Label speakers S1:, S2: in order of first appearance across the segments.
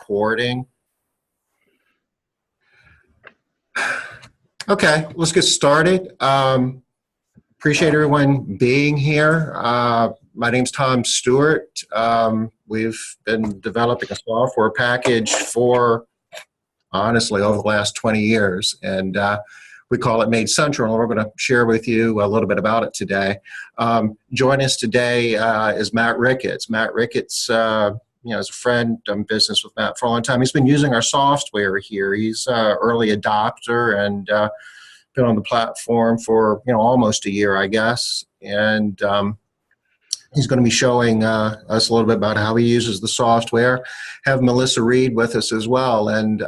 S1: recording. Okay, let's get started. Appreciate everyone being here. My name's Tom Stewart. We've been developing a software package for, honestly, over the last 20 years, and we call it Maid Central, and we're going to share with you a little bit about it today. Joining us today is Matt Ricketts. Matt Ricketts, is a friend, done business with Matt for a long time. He's been using our software here. He's an early adopter and been on the platform for almost a year, I guess. And he's going to be showing us a little bit about how he uses the software. Have Melissa Reed with us as well. And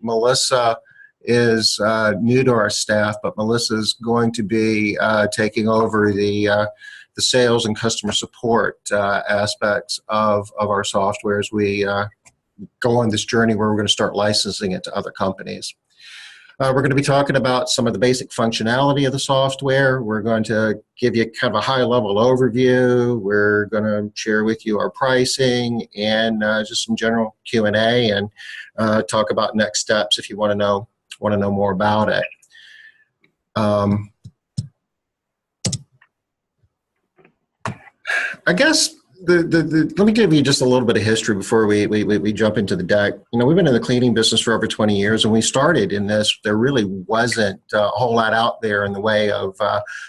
S1: Melissa is new to our staff, but Melissa is going to be taking over the sales and customer support aspects of our software as we go on this journey where we're going to start licensing it to other companies. We're going to be talking about some of the basic functionality of the software. We're going to give you kind of a high-level overview. We're going to share with you our pricing and just some general Q&A and talk about next steps if you want to know more about it. I guess let me give you just a little bit of history before we jump into the deck. We've been in the cleaning business for over 20 years, and we started in this. There really wasn't a whole lot out there in the way of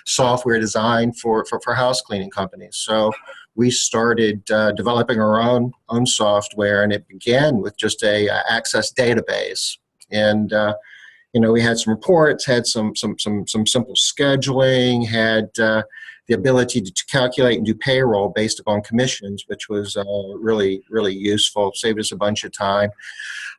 S1: software design for house cleaning companies. So we started developing our own software, and it began with just a access database. And we had some reports, had some simple scheduling, had the ability to calculate and do payroll based upon commissions, which was really, really useful, saved us a bunch of time.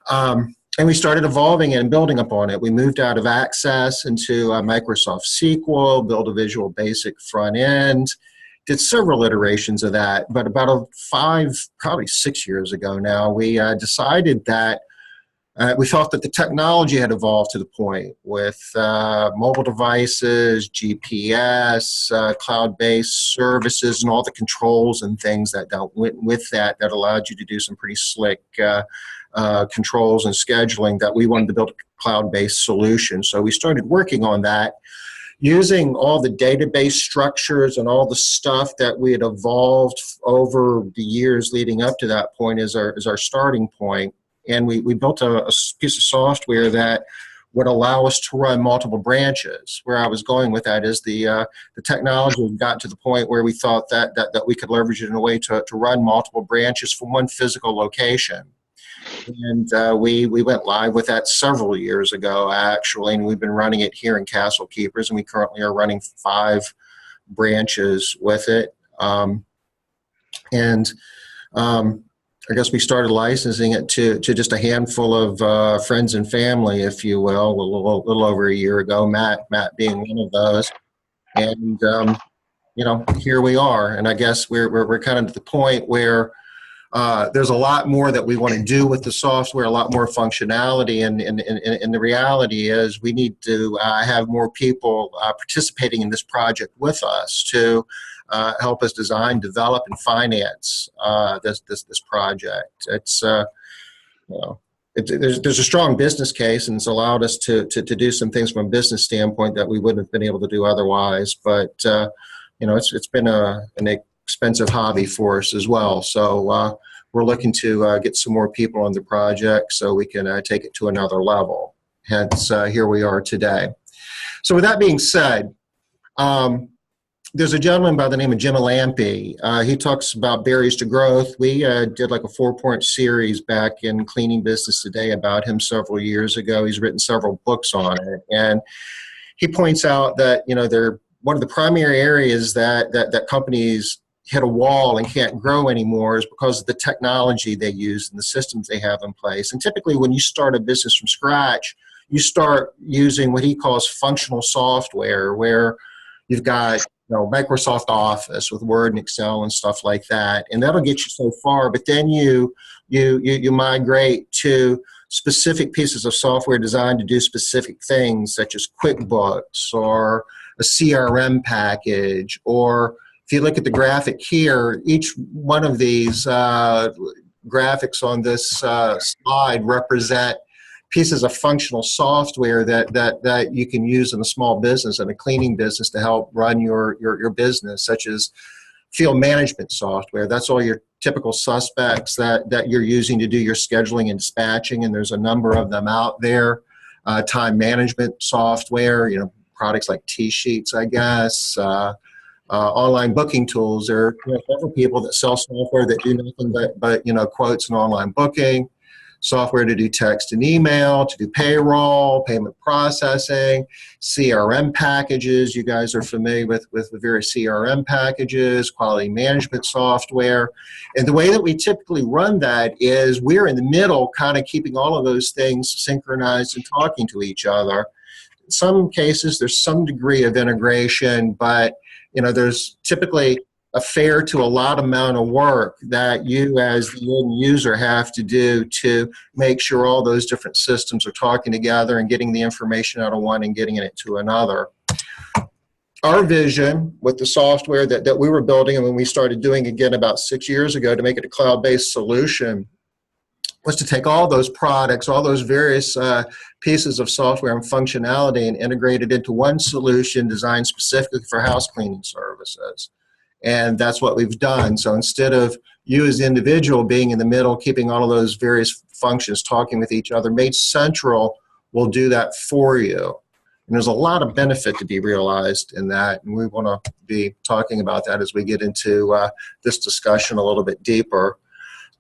S1: And we started evolving it and building upon it. We moved out of Access into Microsoft SQL, built a Visual Basic front end, did several iterations of that. But about probably 6 years ago now, we decided that we felt that the technology had evolved to the point with mobile devices, GPS, cloud-based services, and all the controls and things that went with that allowed you to do some pretty slick controls and scheduling, that we wanted to build a cloud-based solution. So we started working on that, using all the database structures and all the stuff that we had evolved over the years leading up to that point as our starting point. And we built a piece of software that would allow us to run multiple branches. Where I was going with that is the technology got to the point where we thought that we could leverage it in a way to run multiple branches from one physical location. And we went live with that several years ago, actually, and we've been running it here in Castle Keepers, and we currently are running 5 branches with it. I guess we started licensing it to just a handful of friends and family, if you will, a little over a year ago, Matt being one of those. And, here we are. And I guess we're kind of at the point where there's a lot more that we want to do with the software, a lot more functionality. And the reality is we need to have more people participating in this project with us to help us design, develop, and finance this project. It's there's a strong business case, and it's allowed us to do some things from a business standpoint that we wouldn't have been able to do otherwise. But it's been an expensive hobby for us as well. So we're looking to get some more people on the project so we can take it to another level. Hence, here we are today. So with that being said, there's a gentleman by the name of Jim Lampy. He talks about barriers to growth. We did like a 4-part series back in Cleaning Business Today about him several years ago. He's written several books on it. And he points out that, they're one of the primary areas that companies hit a wall and can't grow anymore is because of the technology they use and the systems they have in place. And typically when you start a business from scratch, you start using what he calls functional software, where you've got Microsoft Office with Word and Excel and stuff like that, and that'll get you so far. But then you migrate to specific pieces of software designed to do specific things, such as QuickBooks or a CRM package. Or if you look at the graphic here, each one of these graphics on this slide represent pieces of functional software that you can use in a small business and a cleaning business to help run your business, such as field management software. That's all your typical suspects that you're using to do your scheduling and dispatching, and there's a number of them out there. Time management software, products like T-Sheets, I guess. Online booking tools. There are several people that sell software that do nothing but quotes and online booking. Software to do text and email, to do payroll, payment processing, CRM packages. You guys are familiar with the various CRM packages, quality management software. And the way that we typically run that is we're in the middle, kind of keeping all of those things synchronized and talking to each other. In some cases, there's some degree of integration, but there's typically a fair to a lot amount of work that you as the end user have to do to make sure all those different systems are talking together and getting the information out of one and getting it to another. Our vision with the software that we were building, and when we started doing again about 6 years ago to make it a cloud-based solution, was to take all those products, all those various pieces of software and functionality and integrate it into one solution designed specifically for house cleaning services. And that's what we've done. So instead of you as the individual being in the middle, keeping all of those various functions talking with each other, Maid Central will do that for you. And there's a lot of benefit to be realized in that, and we want to be talking about that as we get into this discussion a little bit deeper.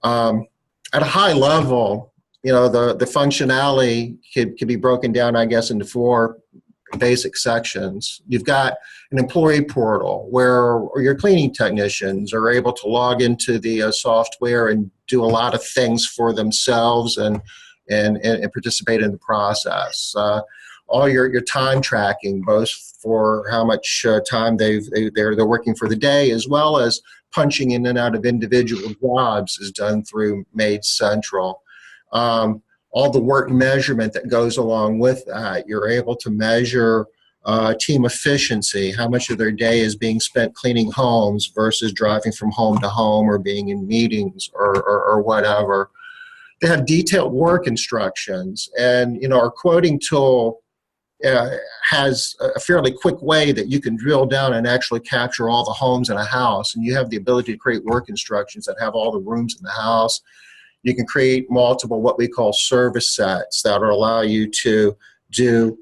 S1: At a high level, the functionality could be broken down, I guess, into 4 basic sections. You've got an employee portal where your cleaning technicians are able to log into the software and do a lot of things for themselves and participate in the process. All your time tracking, both for how much time they're working for the day, as well as punching in and out of individual jobs, is done through Maid Central. All the work measurement that goes along with that. You're able to measure team efficiency, how much of their day is being spent cleaning homes versus driving from home to home or being in meetings or whatever. They have detailed work instructions, and our quoting tool has a fairly quick way that you can drill down and actually capture all the homes in a house, and you have the ability to create work instructions that have all the rooms in the house. You can create multiple what we call service sets that will allow you to do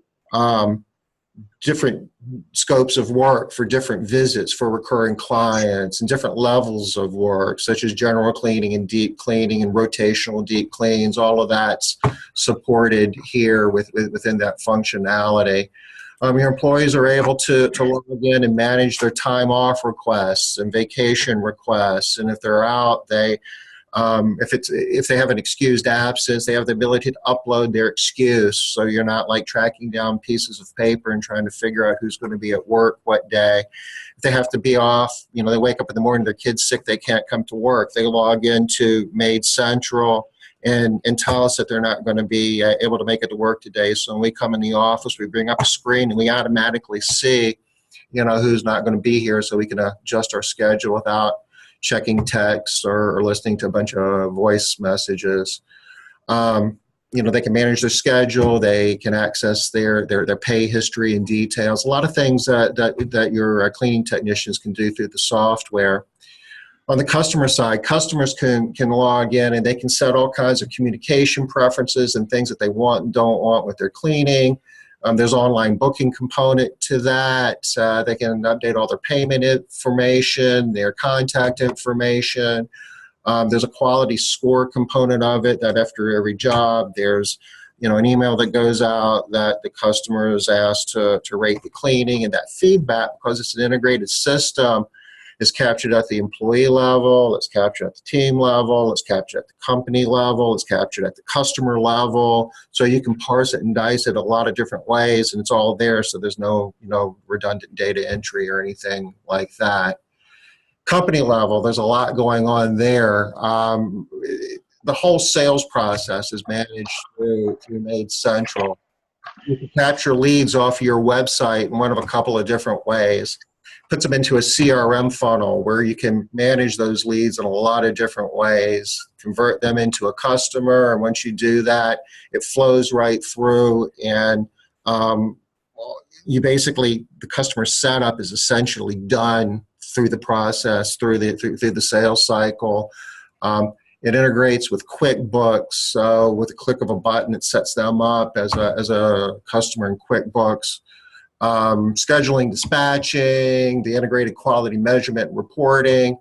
S1: different scopes of work for different visits for recurring clients and different levels of work, such as general cleaning and deep cleaning and rotational deep cleans. All of that's supported here within that functionality. Your employees are able to log in and manage their time off requests and vacation requests, and if they're out, if they have an excused absence, they have the ability to upload their excuse, so you're not like tracking down pieces of paper and trying to figure out who's going to be at work what day. If they have to be off, they wake up in the morning, their kid's sick, they can't come to work. They log into Maid Central and tell us that they're not going to be able to make it to work today. So when we come in the office, we bring up a screen and we automatically see, who's not going to be here, so we can adjust our schedule without checking text or listening to a bunch of voice messages. They can manage their schedule. They can access their pay history and details. A lot of things that your cleaning technicians can do through the software. On the customer side, customers can log in and they can set all kinds of communication preferences and things that they want and don't want with their cleaning. There's online booking component to that. They can update all their payment information, their contact information. There's a quality score component of it that after every job, there's an email that goes out that the customer is asked to rate the cleaning, and that feedback, because it's an integrated system, is captured at the employee level, it's captured at the team level, it's captured at the company level, it's captured at the customer level. So you can parse it and dice it a lot of different ways, and it's all there, so there's no redundant data entry or anything like that. Company level, there's a lot going on there. The whole sales process is managed through Maid Central. You can capture leads off your website in one of a couple of different ways. Puts them into a CRM funnel where you can manage those leads in a lot of different ways. convert them into a customer. And once you do that, it flows right through, and you basically, the customer setup is essentially done through the process, through the sales cycle. It integrates with QuickBooks, so with a click of a button, it sets them up as a customer in QuickBooks. Scheduling, dispatching, the integrated quality measurement and reporting,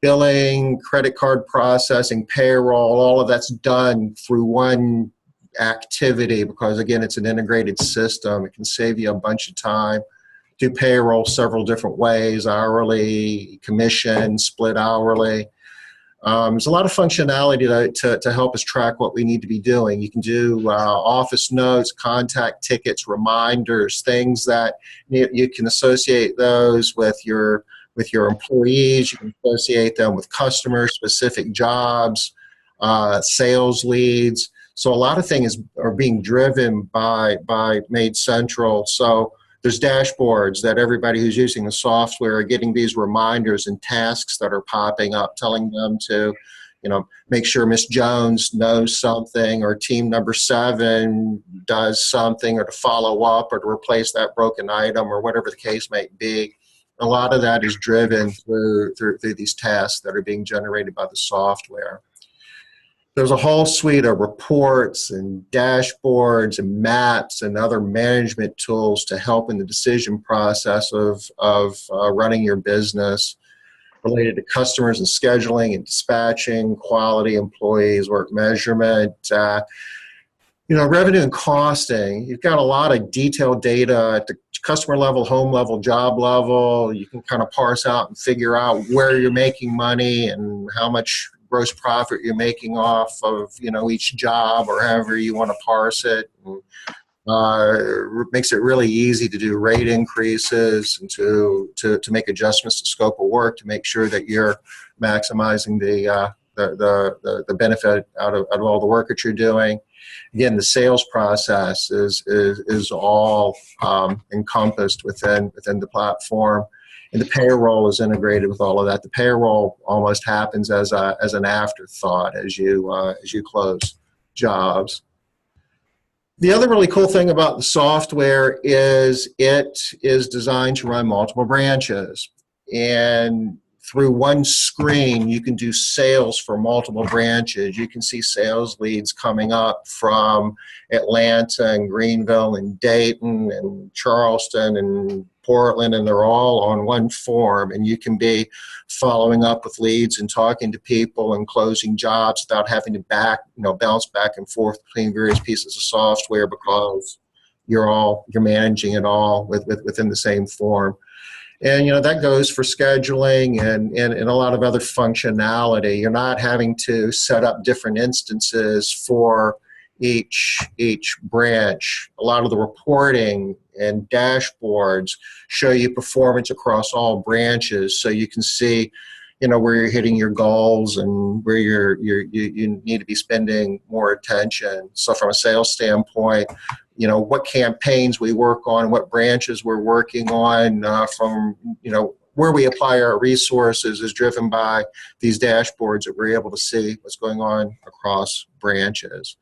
S1: billing, credit card processing, payroll, all of that's done through one activity because, again, it's an integrated system. It can save you a bunch of time. Do payroll several different ways: hourly, commission, split hourly. There's a lot of functionality to help us track what we need to be doing. You can do office notes, contact tickets, reminders, things that you can associate those with your employees. You can associate them with customer-specific jobs, sales leads. So a lot of things are being driven by Maid Central. So there's dashboards that everybody who's using the software are getting these reminders and tasks that are popping up, telling them to, make sure Miss Jones knows something, or team number 7 does something, or to follow up, or to replace that broken item, or whatever the case might be. A lot of that is driven through these tasks that are being generated by the software. There's a whole suite of reports and dashboards and maps and other management tools to help in the decision process of running your business, related to customers and scheduling and dispatching, quality, employees, work measurement, revenue and costing. You've got a lot of detailed data at the customer level, home level, job level. You can kind of parse out and figure out where you're making money and how much gross profit you're making off of each job, or however you want to parse it. And, makes it really easy to do rate increases and to make adjustments to scope of work to make sure that you're maximizing the benefit out of all the work that you're doing. Again, the sales process is all encompassed within the platform. And the payroll is integrated with all of that. The payroll almost happens as an afterthought as you close jobs. The other really cool thing about the software is it is designed to run multiple branches. And through one screen, you can do sales for multiple branches. You can see sales leads coming up from Atlanta and Greenville and Dayton and Charleston and Portland, and they're all on one form. And you can be following up with leads and talking to people and closing jobs without having to bounce back and forth between various pieces of software, because you're managing it all within the same form. And that goes for scheduling and a lot of other functionality. You're not having to set up different instances for each branch. A lot of the reporting and dashboards show you performance across all branches, so you can see where you're hitting your goals and where you need to be spending more attention. So from a sales standpoint, what campaigns we work on, what branches we're working on, from where we apply our resources is driven by these dashboards that we're able to see what's going on across branches.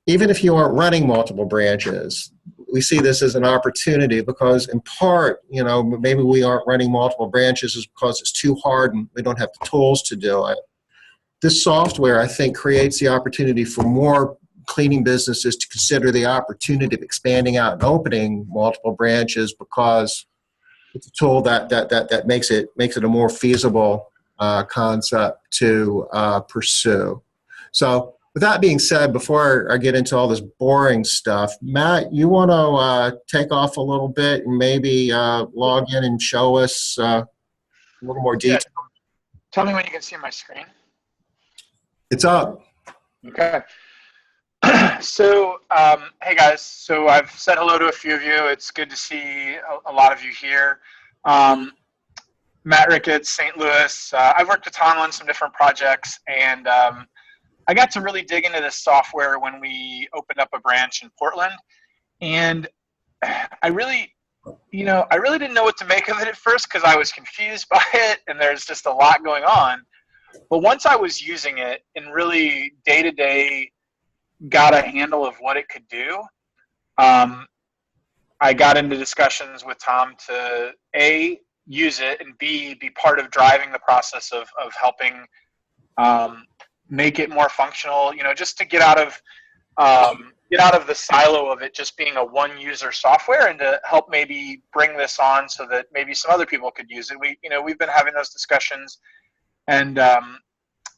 S1: Even if you aren't running multiple branches, we see this as an opportunity, because in part, maybe we aren't running multiple branches is because it's too hard and we don't have the tools to do it. This software, I think, creates the opportunity for more cleaning businesses to consider the opportunity of expanding out and opening multiple branches, because it's a tool that makes it a more feasible concept to pursue. So with that being said, before I get into all this boring stuff, Matt, you want to take off a little bit and maybe log in and show us a little more detail?
S2: Yeah. Tell me when you can see my screen.
S1: It's up.
S2: Okay. So, hey guys, so I've said hello to a few of you. It's good to see a lot of you here. Matt Ricketts, St. Louis. I've worked with Tom on some different projects, and I got to really dig into this software when we opened up a branch in Portland. And I really didn't know what to make of it at first, because I was confused by it, and there's just a lot going on. But once I was using it and really day to day got a handle of what it could do, I got into discussions with Tom to A, use it, and B, be part of driving the process of helping make it more functional, just to get out of the silo of it just being a one user software, and to help maybe bring this on so that maybe some other people could use it. We've been having those discussions, and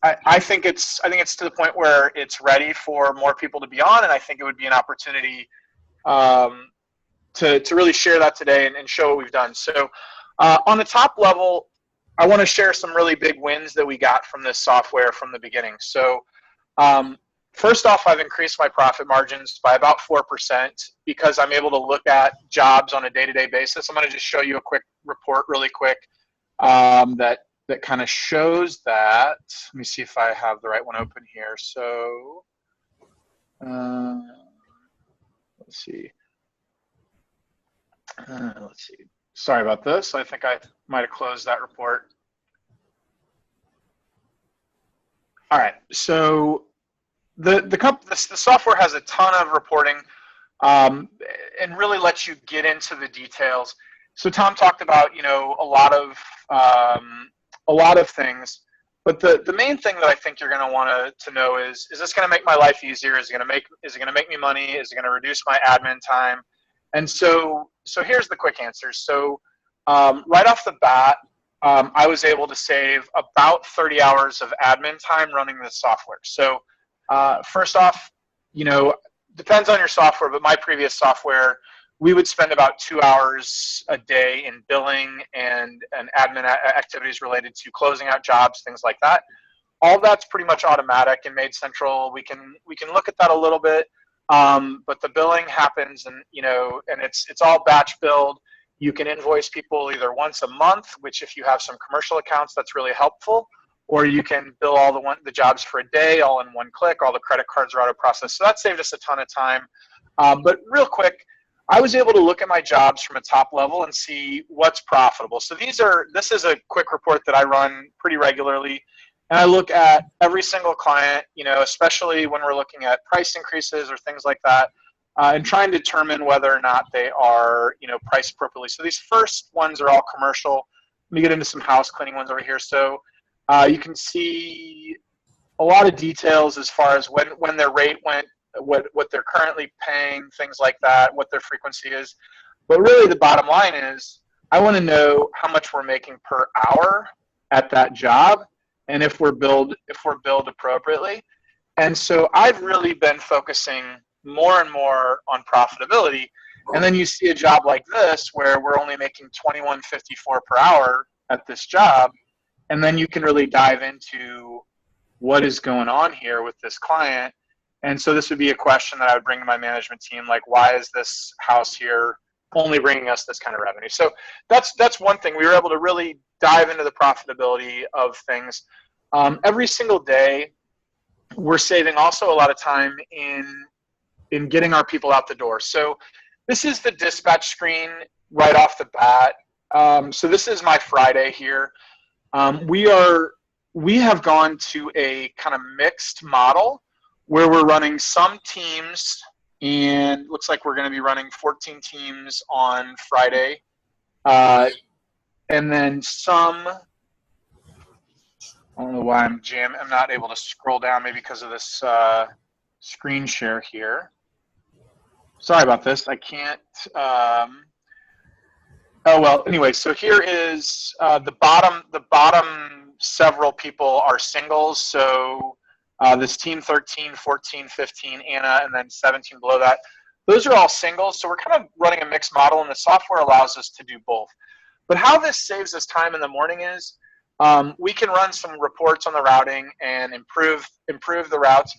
S2: I think it's to the point where it's ready for more people to be on, and I think it would be an opportunity to really share that today and show what we've done. So on the top level, I want to share some really big wins that we got from this software from the beginning. So first off, I've increased my profit margins by about 4% because I'm able to look at jobs on a day-to-day basis. I'm going to just show you a quick report really quick that kind of shows that. Let me see if I have the right one open here. So let's see. Sorry about this. I think I might have closed that report. All right. So the software has a ton of reporting and really lets you get into the details. So Tom talked about a lot of things, but the main thing that I think you're going to want to know is this going to make my life easier? Is it going to make me money? Is it going to reduce my admin time? And so here's the quick answers. So right off the bat, I was able to save about 30 hours of admin time running this software. So first off, depends on your software, but my previous software, we would spend about 2 hours a day in billing and admin activities related to closing out jobs, things like that. All that's pretty much automatic in Maid Central. We can look at that a little bit. But the billing happens, and it's all batch billed. You can invoice people either once a month, which if you have some commercial accounts, that's really helpful, or you can bill all the jobs for a day, all in one click. All the credit cards are auto processed, so that saved us a ton of time. But real quick, I was able to look at my jobs from a top level and see what's profitable. So this is a quick report that I run pretty regularly. And I look at every single client, especially when we're looking at price increases or things like that, and trying to determine whether or not they are, priced appropriately. So these first ones are all commercial. Let me get into some house cleaning ones over here. So you can see a lot of details as far as when their rate went, what they're currently paying, things like that, what their frequency is. But really the bottom line is I want to know how much we're making per hour at that job, and if we're billed appropriately. And so I've really been focusing more and more on profitability. And then you see a job like this where we're only making $21.54 per hour at this job, and then you can really dive into what is going on here with this client. And so this would be a question that I would bring to my management team, like, why is this house here only bringing us this kind of revenue? So that's one thing. We were able to really dive into the profitability of things. Every single day, we're saving also a lot of time in getting our people out the door. So this is the dispatch screen right off the bat. So this is my Friday here. We have gone to a kind of mixed model where we're running some teams, and looks like we're going to be running 14 teams on Friday. And then some, I don't know why I'm not able to scroll down, maybe because of this screen share here. Sorry about this. I can't. Oh well. Anyway, so here is the bottom. The bottom several people are singles. So this team 13, 14, 15, Anna, and then 17 below that. Those are all singles. So we're kind of running a mixed model, and the software allows us to do both. But how this saves us time in the morning is we can run some reports on the routing and improve the routes.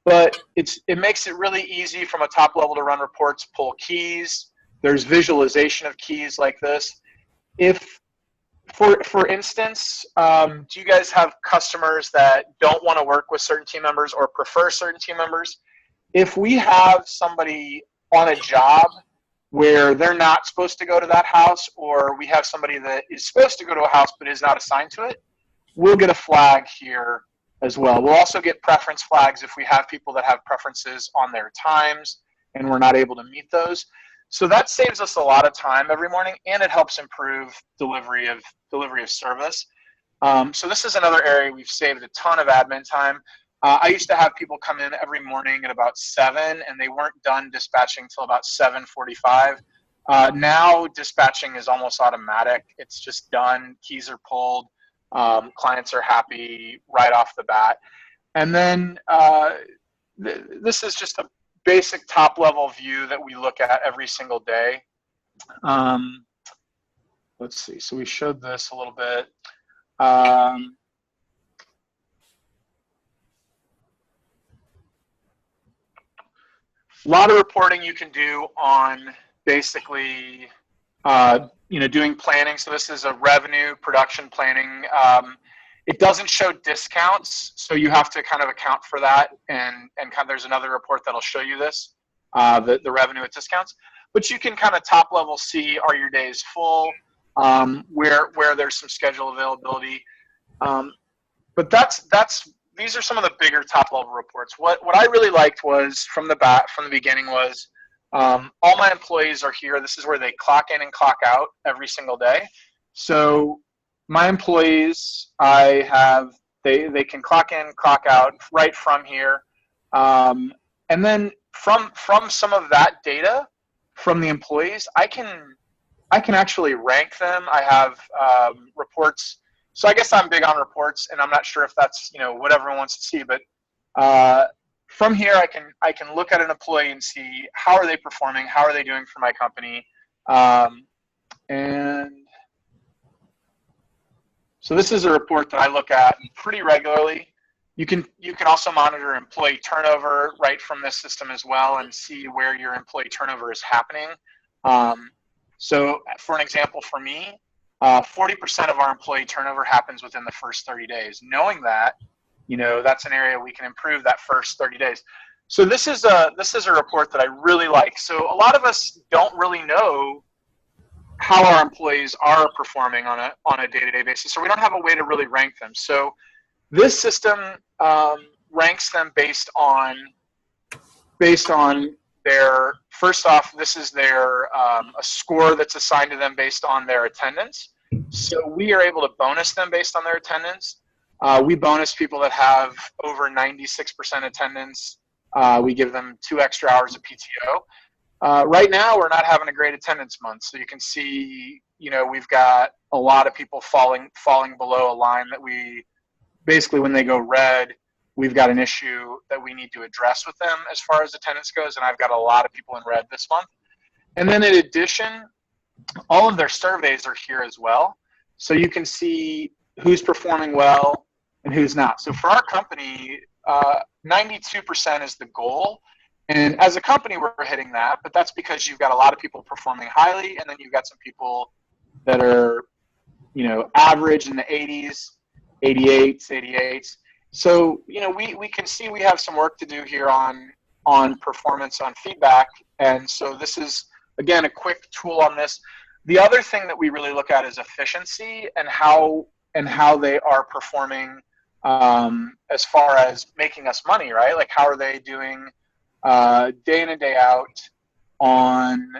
S2: But it makes it really easy from a top level to run reports, pull keys. There's visualization of keys like this. If, for instance, do you guys have customers that don't want to work with certain team members or prefer certain team members? If we have somebody on a job where they're not supposed to go to that house, or we have somebody that is supposed to go to a house but is not assigned to it, we'll get a flag here as well. We'll also get preference flags if we have people that have preferences on their times and we're not able to meet those. So that saves us a lot of time every morning, and it helps improve delivery of service. So this is another area we've saved a ton of admin time. I used to have people come in every morning at about 7, and they weren't done dispatching till about 7:45. Now dispatching is almost automatic. It's just done. Keys are pulled. Clients are happy right off the bat. And then this is just a basic top-level view that we look at every single day. Let's see. So we showed this a little bit. A lot of reporting you can do on basically, doing planning. So this is a revenue production planning. It doesn't show discounts, so you have to kind of account for that. And there's another report that'll show you this, the revenue at discounts. But you can kind of top level see, are your days full, where there's some schedule availability. But these are some of the bigger top level reports. What I really liked was from the beginning was all my employees are here. This is where they clock in and clock out every single day. So my employees, they can clock in, clock out right from here. And then from some of that data from the employees, I can actually rank them. I have reports. So I guess I'm big on reports, and I'm not sure if that's what everyone wants to see, but from here I can look at an employee and see how are they performing, how are they doing for my company, and so this is a report that I look at pretty regularly. You can also monitor employee turnover right from this system as well and see where your employee turnover is happening. So for an example, for me, 40% of our employee turnover happens within the first 30 days. Knowing that, that's an area we can improve that first 30 days. So this is a report that I really like. So a lot of us don't really know how our employees are performing on a day-to-day basis. So we don't have a way to really rank them. So this system ranks them based on their, first off, this is their a score that's assigned to them based on their attendance. So we are able to bonus them based on their attendance. We bonus people that have over 96% attendance. We give them 2 extra hours of PTO. Right now, we're not having a great attendance month. So you can see, we've got a lot of people falling below a line that we, basically when they go red, we've got an issue that we need to address with them as far as attendance goes, and I've got a lot of people in red this month. And then in addition, all of their surveys are here as well. So you can see who's performing well and who's not. So for our company, 92% is the goal. And as a company, we're hitting that, but that's because you've got a lot of people performing highly, and then you've got some people that are, average in the 80s, 88s. So, we can see we have some work to do here on performance, on feedback. And so this is, again, a quick tool on this. The other thing that we really look at is efficiency and how they are performing as far as making us money, right? Like, how are they doing day in and day out on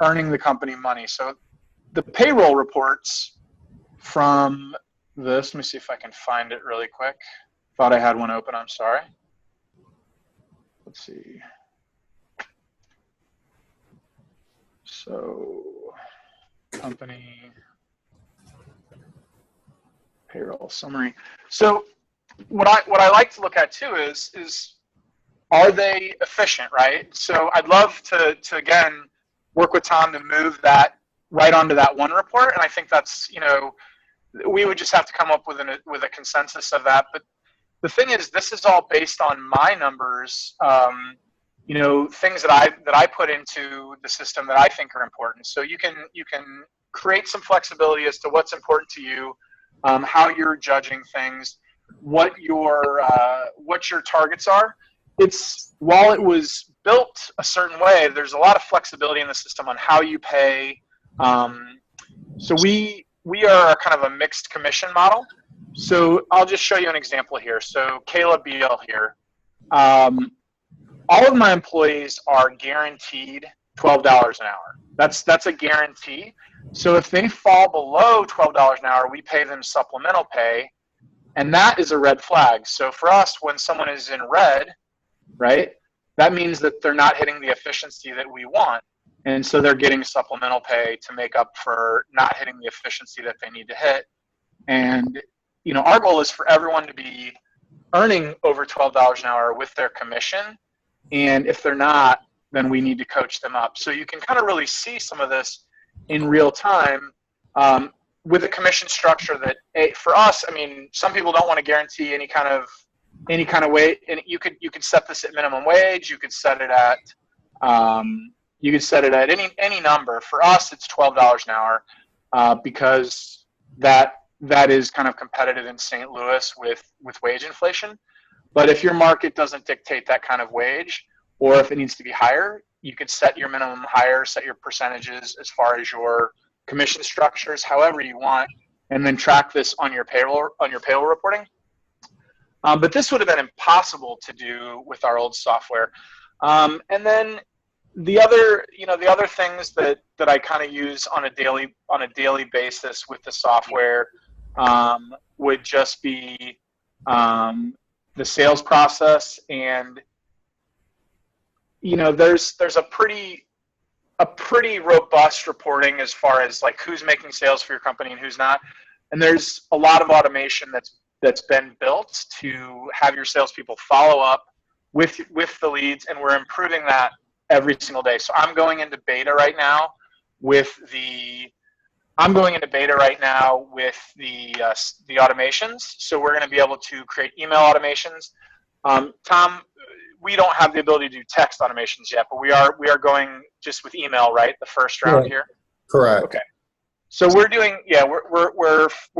S2: earning the company money? So the payroll reports from this, let me see if I can find it really quick. Thought I had one open, I'm sorry. Let's see. So company payroll summary. So what I like to look at too is are they efficient, right? So I'd love to again work with Tom to move that right onto that one report, and I think that's, we would just have to come up with a consensus of that. But the thing is, this is all based on my numbers, things that I put into the system that I think are important. So you can create some flexibility as to what's important to you, how you're judging things, what your targets are. While it was built a certain way, there's a lot of flexibility in the system on how you pay. So we are kind of a mixed commission model. So I'll just show you an example here. So Kayla Beal here. All of my employees are guaranteed $12 an hour. That's a guarantee. So if they fall below $12 an hour, we pay them supplemental pay, and that is a red flag. So for us, when someone is in red, right, that means that they're not hitting the efficiency that we want. And so they're getting supplemental pay to make up for not hitting the efficiency that they need to hit. And, you know, our goal is for everyone to be earning over $12 an hour with their commission. And if they're not, then we need to coach them up. So you can kind of really see some of this in real time with a commission structure that, for us, I mean, some people don't want to guarantee any kind of way. And you could set this at minimum wage. You could set it at any number. For us, it's $12 an hour because that is kind of competitive in St. Louis with wage inflation. But if your market doesn't dictate that kind of wage, or if it needs to be higher, you could set your minimum higher, set your percentages as far as your commission structures, however you want, and then track this on your payroll reporting. But this would have been impossible to do with our old software. And then the other things that I kind of use on a daily basis with the software would just be the sales process. And you know, there's a pretty robust reporting as far as like who's making sales for your company and who's not. And there's a lot of automation that's been built to have your salespeople follow up with the leads, and we're improving that every single day. So I'm going into beta right now with the automations. So we're going to be able to create email automations. Tom, we don't have the ability to do text automations yet, but we are going just with email, right? The first round here.
S1: Correct.
S2: Okay. So we're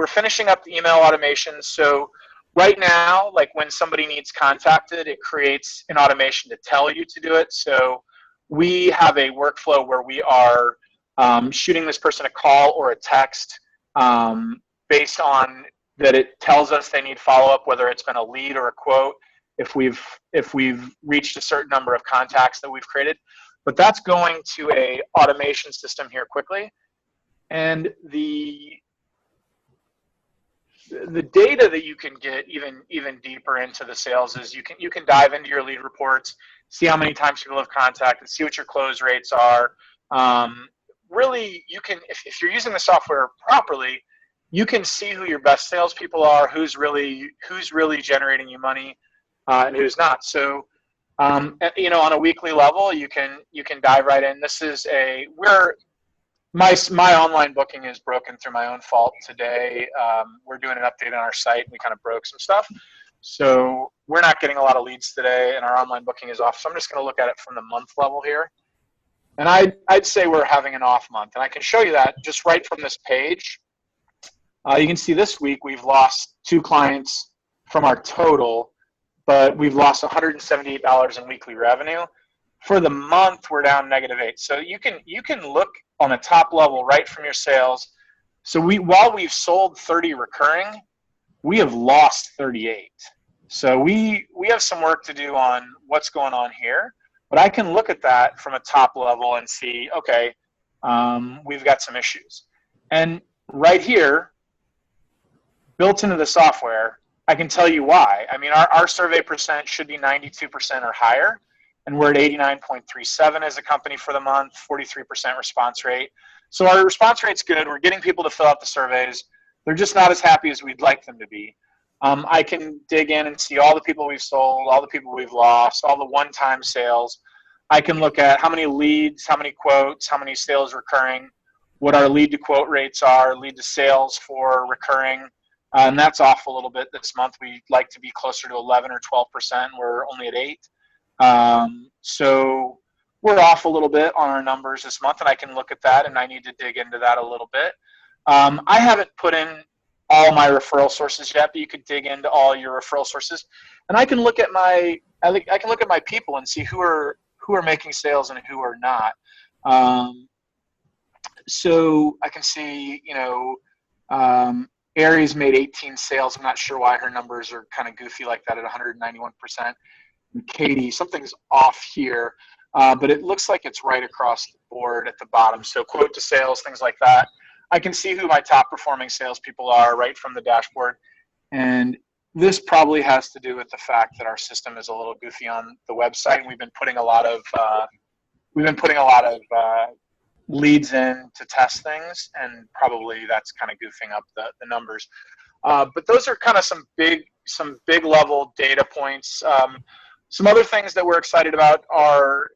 S2: finishing up the email automations. So right now, like when somebody needs contacted, it creates an automation to tell you to do it. So we have a workflow where we are shooting this person a call or a text based on that it tells us they need follow-up, whether it's been a lead or a quote, if we've reached a certain number of contacts that we've created. But that's going to a automation system here quickly. And the data that you can get even deeper into the sales is you can dive into your lead reports, see how many times people have contacted, see what your close rates are. Really, you can, if you're using the software properly, you can see who your best salespeople are, who's really generating you money, and who's not. So, you know, on a weekly level, you can dive right in. This is my online booking is broken through my own fault today. We're doing an update on our site. We kind of broke some stuff. So we're not getting a lot of leads today, and our online booking is off. So I'm just going to look at it from the month level here. And I'd say we're having an off month. And I can show you that just right from this page. You can see this week we've lost 2 clients from our total, but we've lost $178 in weekly revenue. For the month, we're down -8. So you can look on the top level right from your sales. So while we've sold 30 recurring, we have lost 38. So we have some work to do on what's going on here. But I can look at that from a top level and see, okay, we've got some issues. And right here, built into the software, I can tell you why. I mean, our survey percent should be 92% or higher, and we're at 89.37 as a company for the month, 43% response rate. So our response rate's good. We're getting people to fill out the surveys. They're just not as happy as we'd like them to be. I can dig in and see all the people we've sold, all the people we've lost, all the one-time sales. I can look at how many leads, how many quotes, how many sales recurring, what our lead to quote rates are, lead to sales for recurring. And that's off a little bit this month. We'd like to be closer to 11 or 12%. We're only at 8. So we're off a little bit on our numbers this month, and I can look at that, and I need to dig into that a little bit. I haven't put in all my referral sources yet, but you could dig into all your referral sources, and I can look at my people and see who are making sales and who are not. So I can see, you know, Aries made 18 sales. I'm not sure why her numbers are kind of goofy like that at 191%. And Katie, something's off here, but it looks like it's right across the board at the bottom. So quote to sales, things like that. I can see who my top performing salespeople are right from the dashboard. And this probably has to do with the fact that our system is a little goofy on the website. And we've been putting a lot of leads in to test things, and probably that's kind of goofing up the numbers. But those are kind of some big level data points. Some other things that we're excited about are,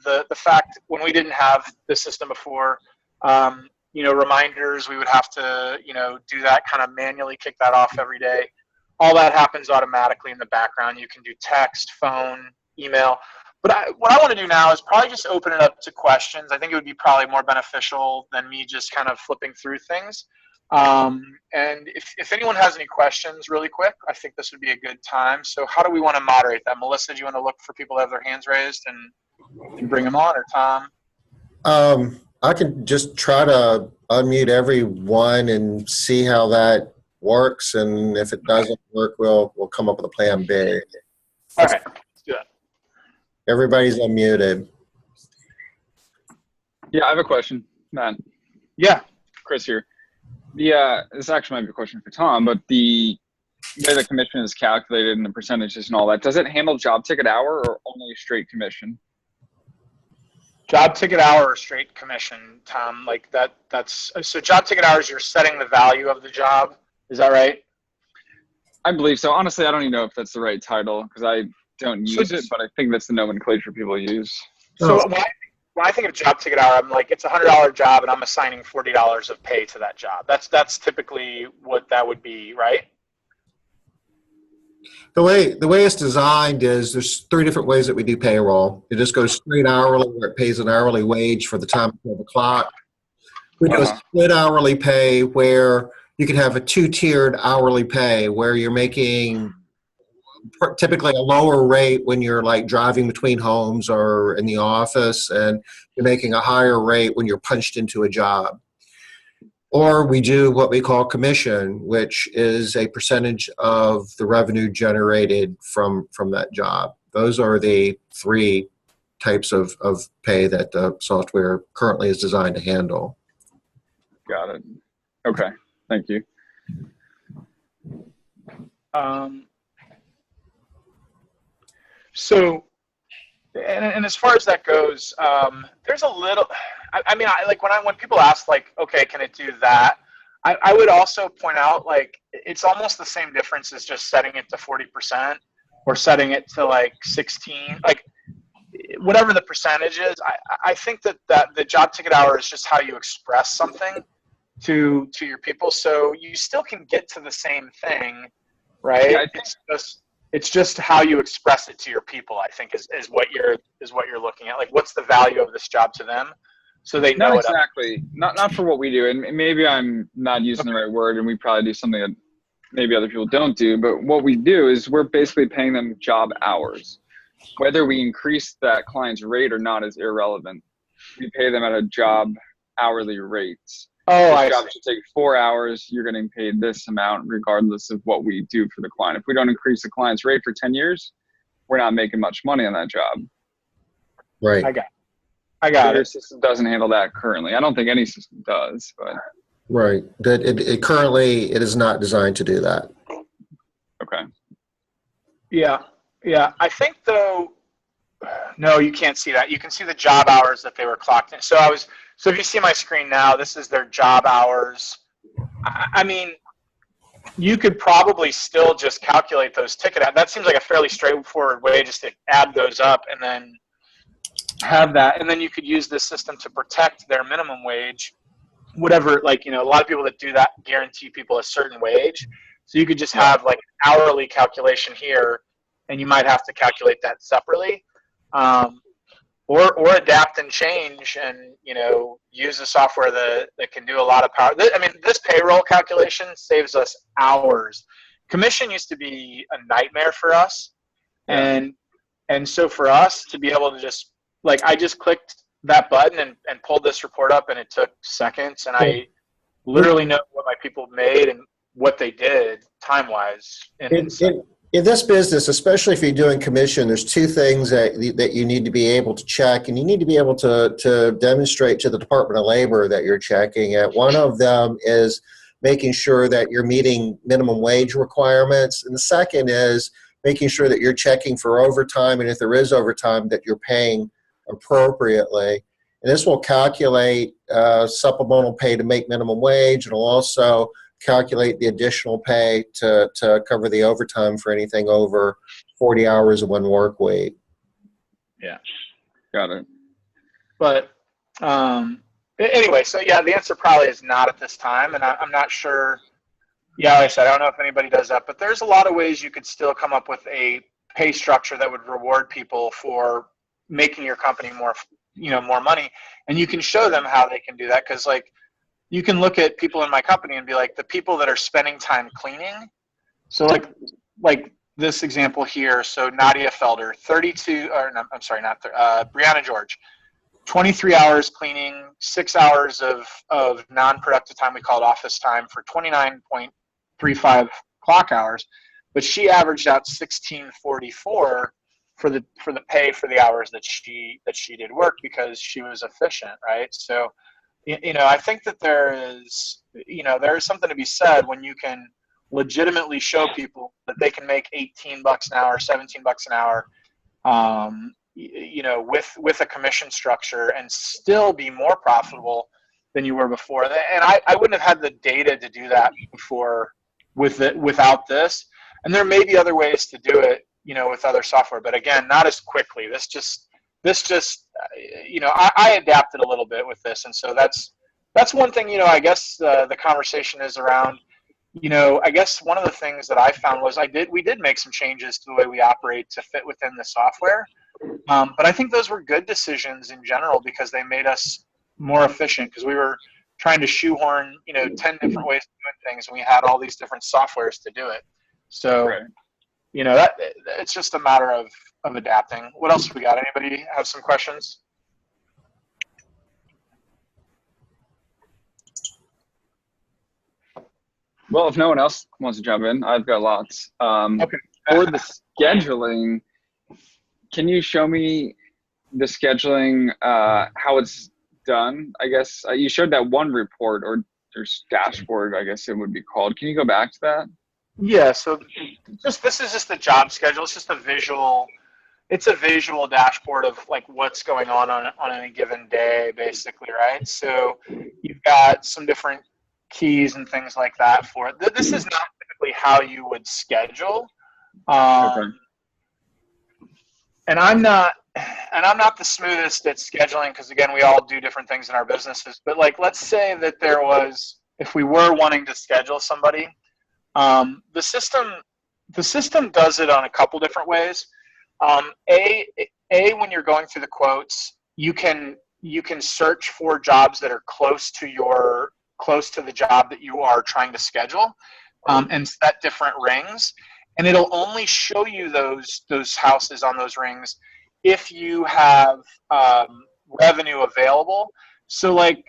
S2: the fact when we didn't have the system before, reminders, we would have to, do that, kind of manually kick that off every day. All that happens automatically in the background. You can do text, phone, email. But what I want to do now is probably just open it up to questions. I think it would be probably more beneficial than me just kind of flipping through things. And if anyone has any questions really quick, I think this would be a good time. So how do we want to moderate that? Melissa, do you want to look for people that have their hands raised and bring them on, or Tom?
S1: I can just try to unmute everyone and see how that works. And if it doesn't work, we'll come up with a plan B.
S2: All right, let's do that.
S1: Everybody's unmuted.
S3: Yeah, I have a question, Matt.
S2: Yeah.
S3: Chris here. This actually might be a question for Tom, but the way the commission is calculated and the percentages and all that, does it handle job ticket hour or only straight commission?
S2: Job ticket hour or straight commission, Tom? Like that's so job ticket hours, you're setting the value of the job. Is that right?
S3: I believe so. Honestly, I don't even know if that's the right title because I don't use it, but I think that's the nomenclature people use.
S2: So when I think of job ticket hour, I'm like, it's a $100 job and I'm assigning $40 of pay to that job. That's typically what that would be, right?
S1: The way it's designed is there's 3 different ways that we do payroll. It just goes straight hourly, where it pays an hourly wage for the time at 12 o'clock. We do a split hourly pay where you can have a 2-tiered hourly pay where you're making typically a lower rate when you're like driving between homes or in the office, and you're making a higher rate when you're punched into a job. Or we do what we call commission, which is a percentage of the revenue generated from that job. Those are the 3 types of pay that the software currently is designed to handle.
S3: Got it. Okay, thank you.
S2: So, and as far as that goes, there's a little, I mean, like when people ask like, okay, can it do that? I would also point out like, it's almost the same difference as just setting it to 40% or setting it to like 16, like whatever the percentage is. I think that the job ticket hour is just how you express something to your people. So you still can get to the same thing, right? Yeah, it's just how you express it to your people, I think, is what you're looking at. Like, what's the value of this job to them, so they know
S3: not exactly. Not for what we do, and maybe I'm not using the right word, and we probably do something that maybe other people don't do. But what we do is we're basically paying them job hours. Whether we increase that client's rate or not is irrelevant. We pay them at a job hourly rate.
S2: Oh,
S3: this job should take 4 hours. You're getting paid this amount regardless of what we do for the client. If we don't increase the client's rate for 10 years, we're not making much money on that job.
S1: Right.
S2: I got it.
S3: Your system doesn't handle that currently. I don't think any system does, but
S1: right. That it currently is not designed to do that.
S3: Okay.
S2: Yeah. I think though, no, you can't see that. You can see the job hours that they were clocked in. So if you see my screen now, this is their job hours. I mean, you could probably still just calculate those ticket hours. That seems like a fairly straightforward way just to add those up and then have that. And then you could use this system to protect their minimum wage, whatever, like, a lot of people that do that guarantee people a certain wage. So you could just have like an hourly calculation here, and you might have to calculate that separately. Or adapt and change and, use a software that can do a lot of power. I mean, this payroll calculation saves us hours. Commission used to be a nightmare for us. And so for us to be able to just, like, I just clicked that button and pulled this report up, and it took seconds. And literally know what my people made and what they did time-wise.
S1: In this business, especially if you're doing commission, there's two things that you need to be able to check, and you need to be able to demonstrate to the Department of Labor that you're checking it. One of them is making sure that you're meeting minimum wage requirements, and the second is making sure that you're checking for overtime, and if there is overtime, that you're paying appropriately. And this will calculate supplemental pay to make minimum wage. It'll also calculate the additional pay to cover the overtime for anything over 40 hours of one work week.
S2: Yeah.
S3: Got it.
S2: But anyway, so yeah, the answer probably is not at this time. And I'm not sure. Yeah, like I said, I don't know if anybody does that, but there's a lot of ways you could still come up with a pay structure that would reward people for making your company more, more money. And you can show them how they can do that. Cause like, you can look at people in my company and be like, the people that are spending time cleaning. So like this example here. So Nadia Felder, Brianna George, 23 hours cleaning, 6 hours of non-productive time. We call it office time for 29.35 clock hours, but she averaged out $16.44 for the pay for the hours that she did work because she was efficient, right? So, I think that there is something to be said when you can legitimately show people that they can make $18 an hour, $17 an hour, with a commission structure and still be more profitable than you were before. And I wouldn't have had the data to do that before without this. And there may be other ways to do it, with other software, but again, not as quickly. This just, I adapted a little bit with this. And so that's one thing, I guess the conversation is around, I guess one of the things that I found was we did make some changes to the way we operate to fit within the software. But I think those were good decisions in general because they made us more efficient because we were trying to shoehorn, 10 different ways of doing things. And we had all these different softwares to do it. So,
S3: right.
S2: That it's just a matter of adapting. What else we got? Anybody have some questions?
S3: Well, if no one else wants to jump in, I've got lots.
S2: Okay.
S3: For the scheduling, can you show me the scheduling, how it's done? I guess you showed that one report or dashboard, I guess it would be called. Can you go back to that?
S2: Yeah, so this is just the job schedule. It's just a visual dashboard of like what's going on any given day, basically, right? So you've got some different keys and things like that for it. This is not typically how you would schedule.
S3: Okay.
S2: And I'm not the smoothest at scheduling because again, we all do different things in our businesses. But like, let's say that if we were wanting to schedule somebody, the system does it on a couple different ways. When you're going through the quotes, you can search for jobs that are close to the job that you are trying to schedule, and set different rings. And it'll only show you those houses on those rings if you have revenue available. So like,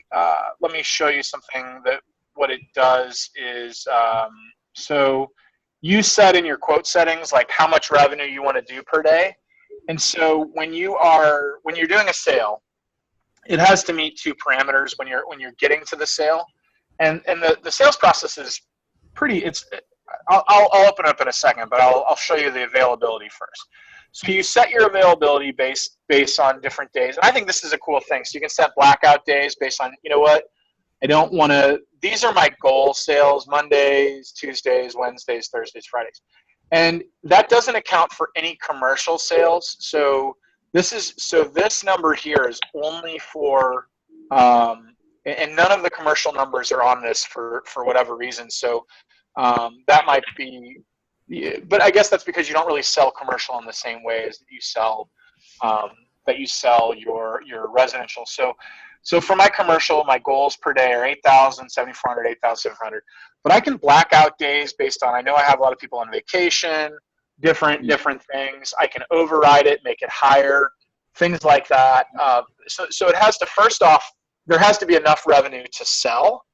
S2: let me show you something that what it does is, so you set in your quote settings like how much revenue you want to do per day. And so when you're doing a sale, it has to meet two parameters when you're getting to the sale. And the sales process is I'll open up in a second, but I'll show you the availability first. So you set your availability based on different days. And I think this is a cool thing. So you can set blackout days based on, these are my goal sales, Mondays, Tuesdays, Wednesdays, Thursdays, Fridays. And that doesn't account for any commercial sales. So this number here is only for, and none of the commercial numbers are on this for whatever reason. So that might be, but I guess that's because you don't really sell commercial in the same way as you sell your residential. So for my commercial, my goals per day are 8,000, 7,400, 8,700. But I can black out days based on, I know I have a lot of people on vacation, different things. I can override it, make it higher, things like that. So it has to, first off, there has to be enough revenue to sell.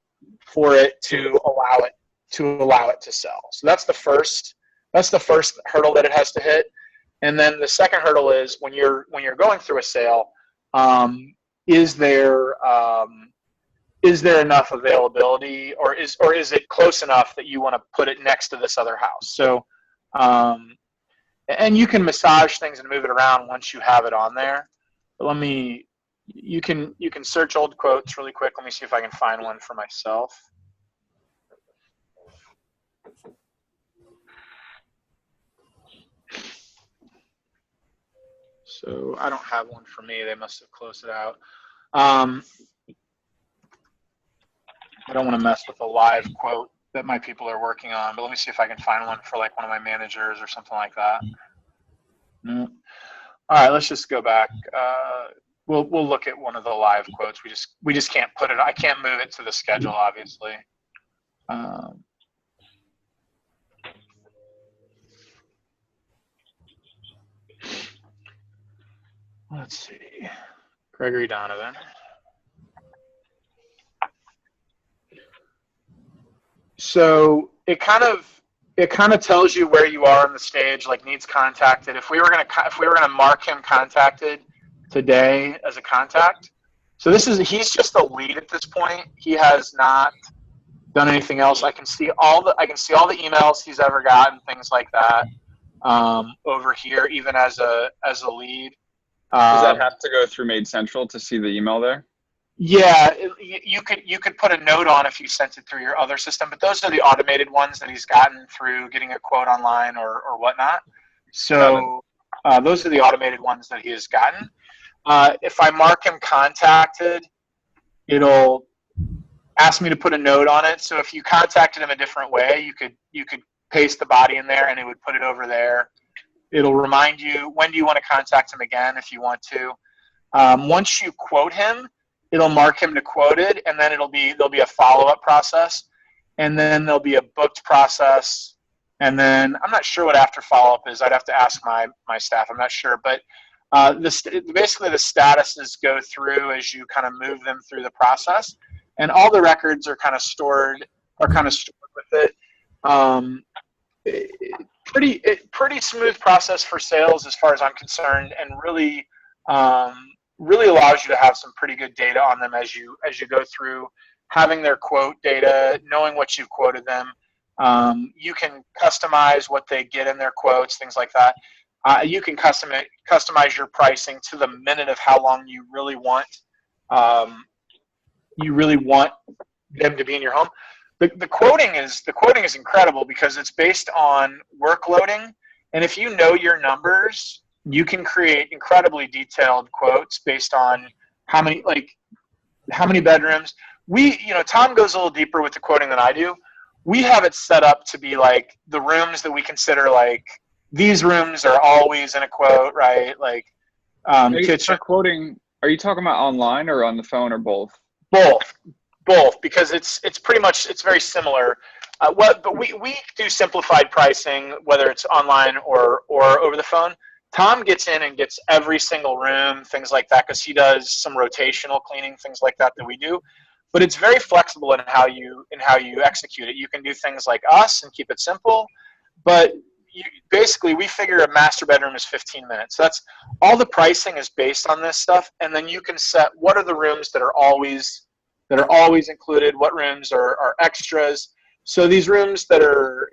S2: for it to allow it to sell. So that's the first hurdle that it has to hit. And then the second hurdle is when you're going through a sale, is there enough availability, or is it close enough that you want to put it next to this other house? So, and you can massage things and move it around once you have it on there. But you can search old quotes really quick. Let me see if I can find one for myself. So I don't have one for me. They must have closed it out. I don't want to mess with a live quote that my people are working on, but let me see if I can find one for like one of my managers or something like that. No. All right, let's just go back. We'll look at one of the live quotes. We just can't put it. I can't move it to the schedule, obviously. Let's see, Gregory Donovan. So it kind of tells you where you are on the stage, like needs contacted. If we were gonna mark him contacted today as a contact, so he's just a lead at this point. He has not done anything else. I can see all the emails he's ever gotten, things like that, over here, even as a lead.
S3: Does that have to go through Maid Central to see the email there?
S2: Yeah, you could put a note on if you sent it through your other system, but those are the automated ones that he's gotten through getting a quote online or whatnot. So those are the automated ones that he has gotten. If I mark him contacted, it'll ask me to put a note on it. So if you contacted him a different way, you could paste the body in there and it would put it over there. It'll remind you when do you want to contact him again if you want to. Once you quote him, it'll mark him to quoted, and then there'll be a follow-up process, and then there'll be a booked process, and then I'm not sure what after follow-up is. I'd have to ask my staff. I'm not sure, but basically the statuses go through as you kind of move them through the process, and all the records are kind of stored with it. Pretty smooth process for sales as far as I'm concerned, and really allows you to have some pretty good data on them as you go through, having their quote data, knowing what you've quoted them. You can customize what they get in their quotes, things like that. You can customize your pricing to the minute of how long you really want them to be in your home. The quoting is incredible because it's based on work loading, and if you know your numbers, you can create incredibly detailed quotes based on how many bedrooms. Tom goes a little deeper with the quoting than I do. We have it set up to be like the rooms that we consider like these rooms are always in a quote, right? Like kitchen.
S3: Quoting. Are you talking about online or on the phone or both?
S2: Both, because it's very similar. But we do simplified pricing, whether it's online or over the phone. Tom gets in and gets every single room, things like that, because he does some rotational cleaning, things like that we do. But it's very flexible in how you execute it. You can do things like us and keep it simple, but basically we figure a master bedroom is 15 minutes. So that's all the pricing is based on this stuff, and then you can set what are the rooms that are always included, what rooms are extras. So these rooms that are,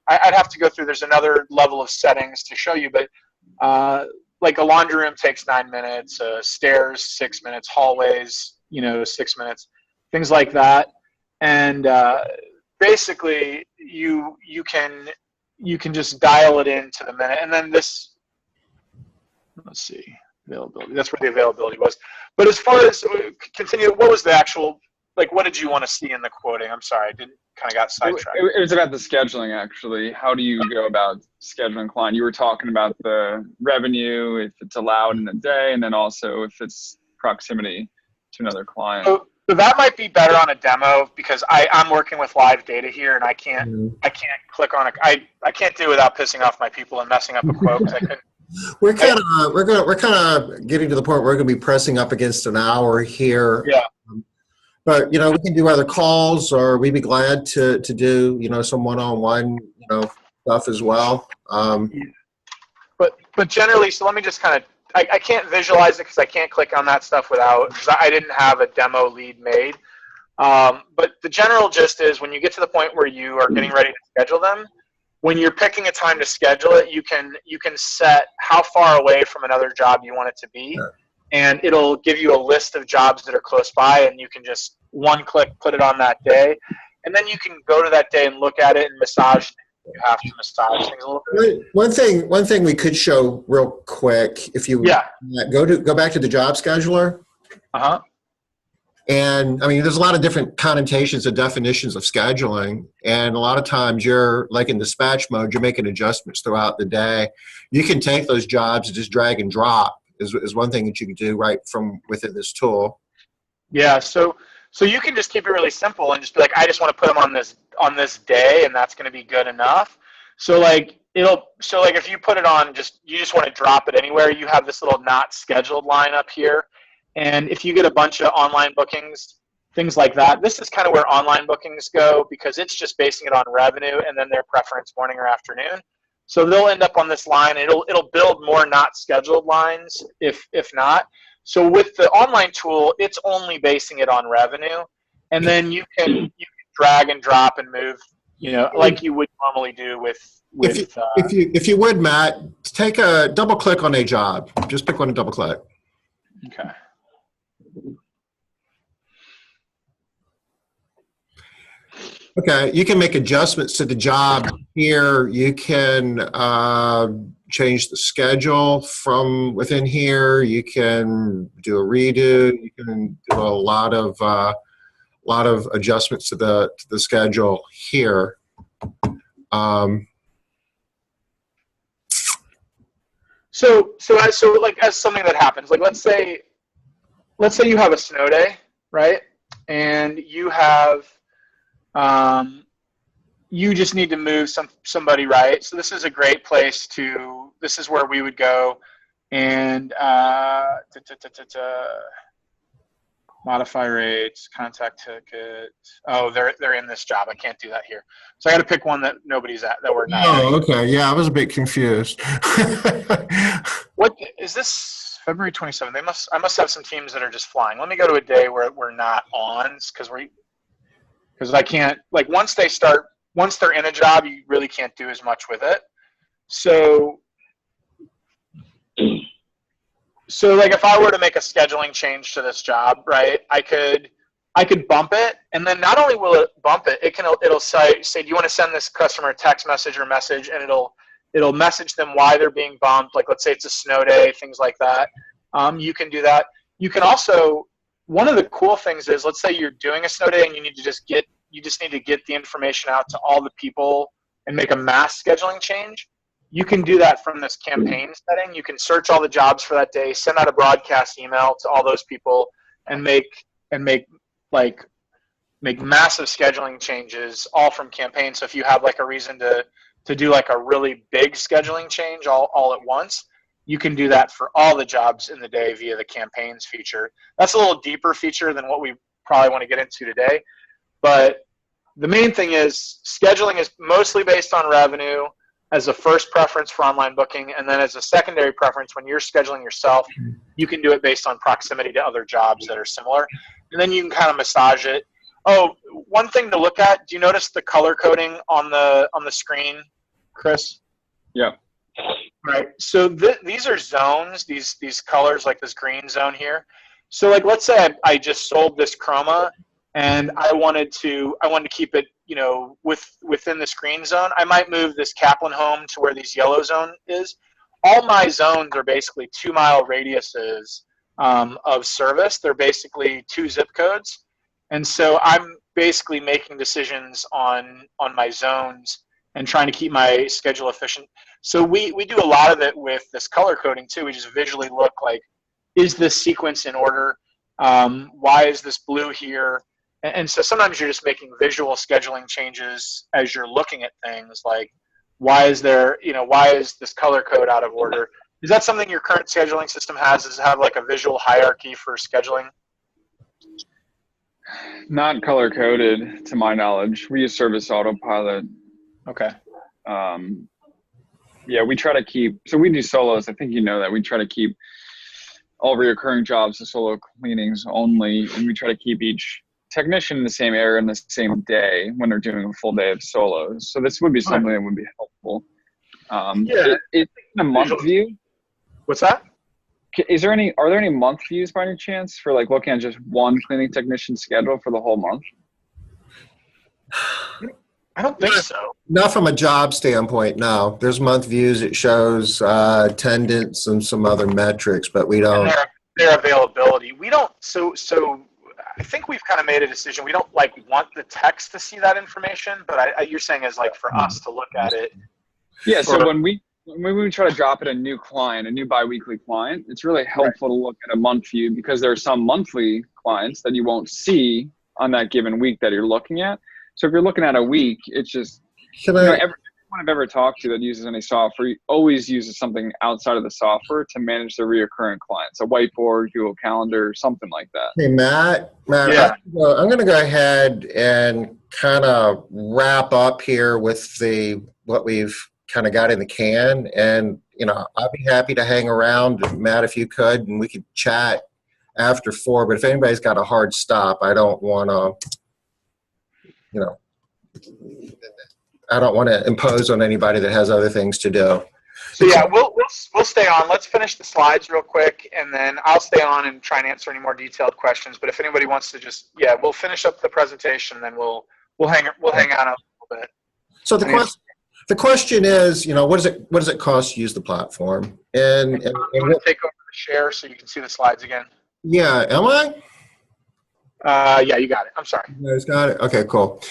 S2: I'd have to go through, there's another level of settings to show you, but like a laundry room takes 9 minutes, stairs 6 minutes, hallways, 6 minutes, things like that. And basically you can just dial it in to the minute. And then this, let's see, availability, that's where the availability was. But as far as continue, what was the actual, like, what did you want to see in the quoting? I'm sorry, I got sidetracked.
S3: It was about the scheduling, actually. How do you go about scheduling client? You were talking about the revenue, if it's allowed in a day, and then also if it's proximity to another client.
S2: So that might be better on a demo because I'm working with live data here, and I can't click on it. I can't do it without pissing off my people and messing up a quote because I couldn't.
S1: We're kind of getting to the point where we're going to be pressing up against an hour here.
S2: Yeah.
S1: But, we can do other calls, or we'd be glad to do, some one-on-one, stuff as well.
S2: But generally, so let me just kind of, I can't visualize it because I can't click on that stuff because I didn't have a demo lead made. But the general gist is when you get to the point where you are getting ready to schedule them, when you're picking a time to schedule it, you can set how far away from another job you want it to be, and it'll give you a list of jobs that are close by, and you can just one click put it on that day, and then you can go to that day and look at it and massage. You have to massage things a little bit.
S1: One thing we could show real quick, if you go back to the job scheduler. And I mean, there's a lot of different connotations and definitions of scheduling. And a lot of times you're like in dispatch mode, you're making adjustments throughout the day. You can take those jobs and just drag and drop is one thing that you can do right from within this tool.
S2: Yeah. So you can just keep it really simple and just be like, I just want to put them on this day, and that's going to be good enough. So if you put it on, you just want to drop it anywhere, you have this little not scheduled line up here. And if you get a bunch of online bookings, things like that, this is kind of where online bookings go because it's just basing it on revenue and then their preference morning or afternoon. So they'll end up on this line. It'll build more not scheduled lines if not. So with the online tool, it's only basing it on revenue, and then you can drag and drop and move, like you would normally do with.
S1: If you would, Matt, take a double click on a job. Just pick one and double click.
S2: Okay.
S1: Okay, you can make adjustments to the job here. You can change the schedule from within here. You can do a redo. You can do a lot of adjustments to the schedule here.
S2: So as something that happens, like let's say you have a snow day, right? And you have you just need to move somebody, right? So this is a great place this is where we would go and modify rates, contact ticket. Oh, they're in this job. I can't do that here. So I got to pick one that nobody's at, that we're not.
S1: Oh, okay. Yeah, I was a bit confused.
S2: What is this? February 27th. I must have some teams that are just flying. Let me go to a day where we're not on because I can't, like once they're in a job, you really can't do as much with it. So like if I were to make a scheduling change to this job, right, I could bump it, and then not only will it bump it, it'll say, do you want to send this customer a text message or message, and it'll message them why they're being bumped. Like let's say it's a snow day, things like that. You can do that. You can also, one of the cool things is, let's say you're doing a snow day and you just need to get the information out to all the people and make a mass scheduling change. You can do that from this campaign setting. You can search all the jobs for that day, send out a broadcast email to all those people, and make massive scheduling changes all from campaign. So if you have like a reason to do like a really big scheduling change all at once, you can do that for all the jobs in the day via the campaigns feature. That's a little deeper feature than what we probably want to get into today. But the main thing is scheduling is mostly based on revenue as a first preference for online booking, and then as a secondary preference when you're scheduling yourself, you can do it based on proximity to other jobs that are similar, and then you can kind of massage it. Oh, one thing to look at, do you notice the color coding on the screen, Chris?
S3: Yeah.
S2: Right. So these are zones, these colors, like this green zone here. So like let's say I just sold this chroma and I wanted to keep it, within this green zone. I might move this Kaplan home to where this yellow zone is. All my zones are basically 2-mile radiuses of service. They're basically 2 zip codes. And so I'm basically making decisions on my zones and trying to keep my schedule efficient. So we do a lot of it with this color coding too. We just visually look like, is this sequence in order? Why is this blue here? And so sometimes you're just making visual scheduling changes as you're looking at things, like why is this color code out of order? Is that something your current scheduling system has? Does it have like a visual hierarchy for scheduling?
S3: Not color coded, to my knowledge. We use Service Autopilot.
S2: Okay.
S3: Yeah, we try to keep. So we do solos. I think you know that we try to keep all recurring jobs to solo cleanings only, and we try to keep each technician in the same area in the same day when they're doing a full day of solos. So this would be something that would be helpful.
S2: Yeah.
S3: It's a month view.
S2: What's that?
S3: Are there any month views by any chance for like looking at just one cleaning technician schedule for the whole month?
S2: I don't think so.
S1: Not from a job standpoint, no. There's month views. It shows attendance and some other metrics, but we don't.
S2: And their availability. We don't. So I think we've kind of made a decision. We don't like want the techs to see that information, but you're saying is like for us to look at it.
S3: Yeah. So when we try to drop in a new client, a new biweekly client, it's really helpful to look at a month view because there are some monthly clients that you won't see on that given week that you're looking at. So if you're looking at a week, it's just, everyone I've ever talked to that uses any software always uses something outside of the software to manage their reoccurring clients, a whiteboard, Google Calendar, something like that.
S1: Hey, Matt,
S2: Yeah.
S1: I'm going to go ahead and kind of wrap up here with what we've kind of got in the can. And, I'd be happy to hang around, Matt, if you could, and we could chat after 4. But if anybody's got a hard stop, I don't want to, I don't want to impose on anybody that has other things to do.
S2: So yeah, we'll stay on. Let's finish the slides real quick, and then I'll stay on and try and answer any more detailed questions. But if anybody wants to we'll finish up the presentation, then we'll hang on a little bit.
S1: So the question is, what does it cost to use the platform? And
S2: you want to take over the share so you can see the slides again?
S1: Yeah, am I?
S2: Yeah, you got it. I'm sorry.
S1: You guys got it? Okay, cool.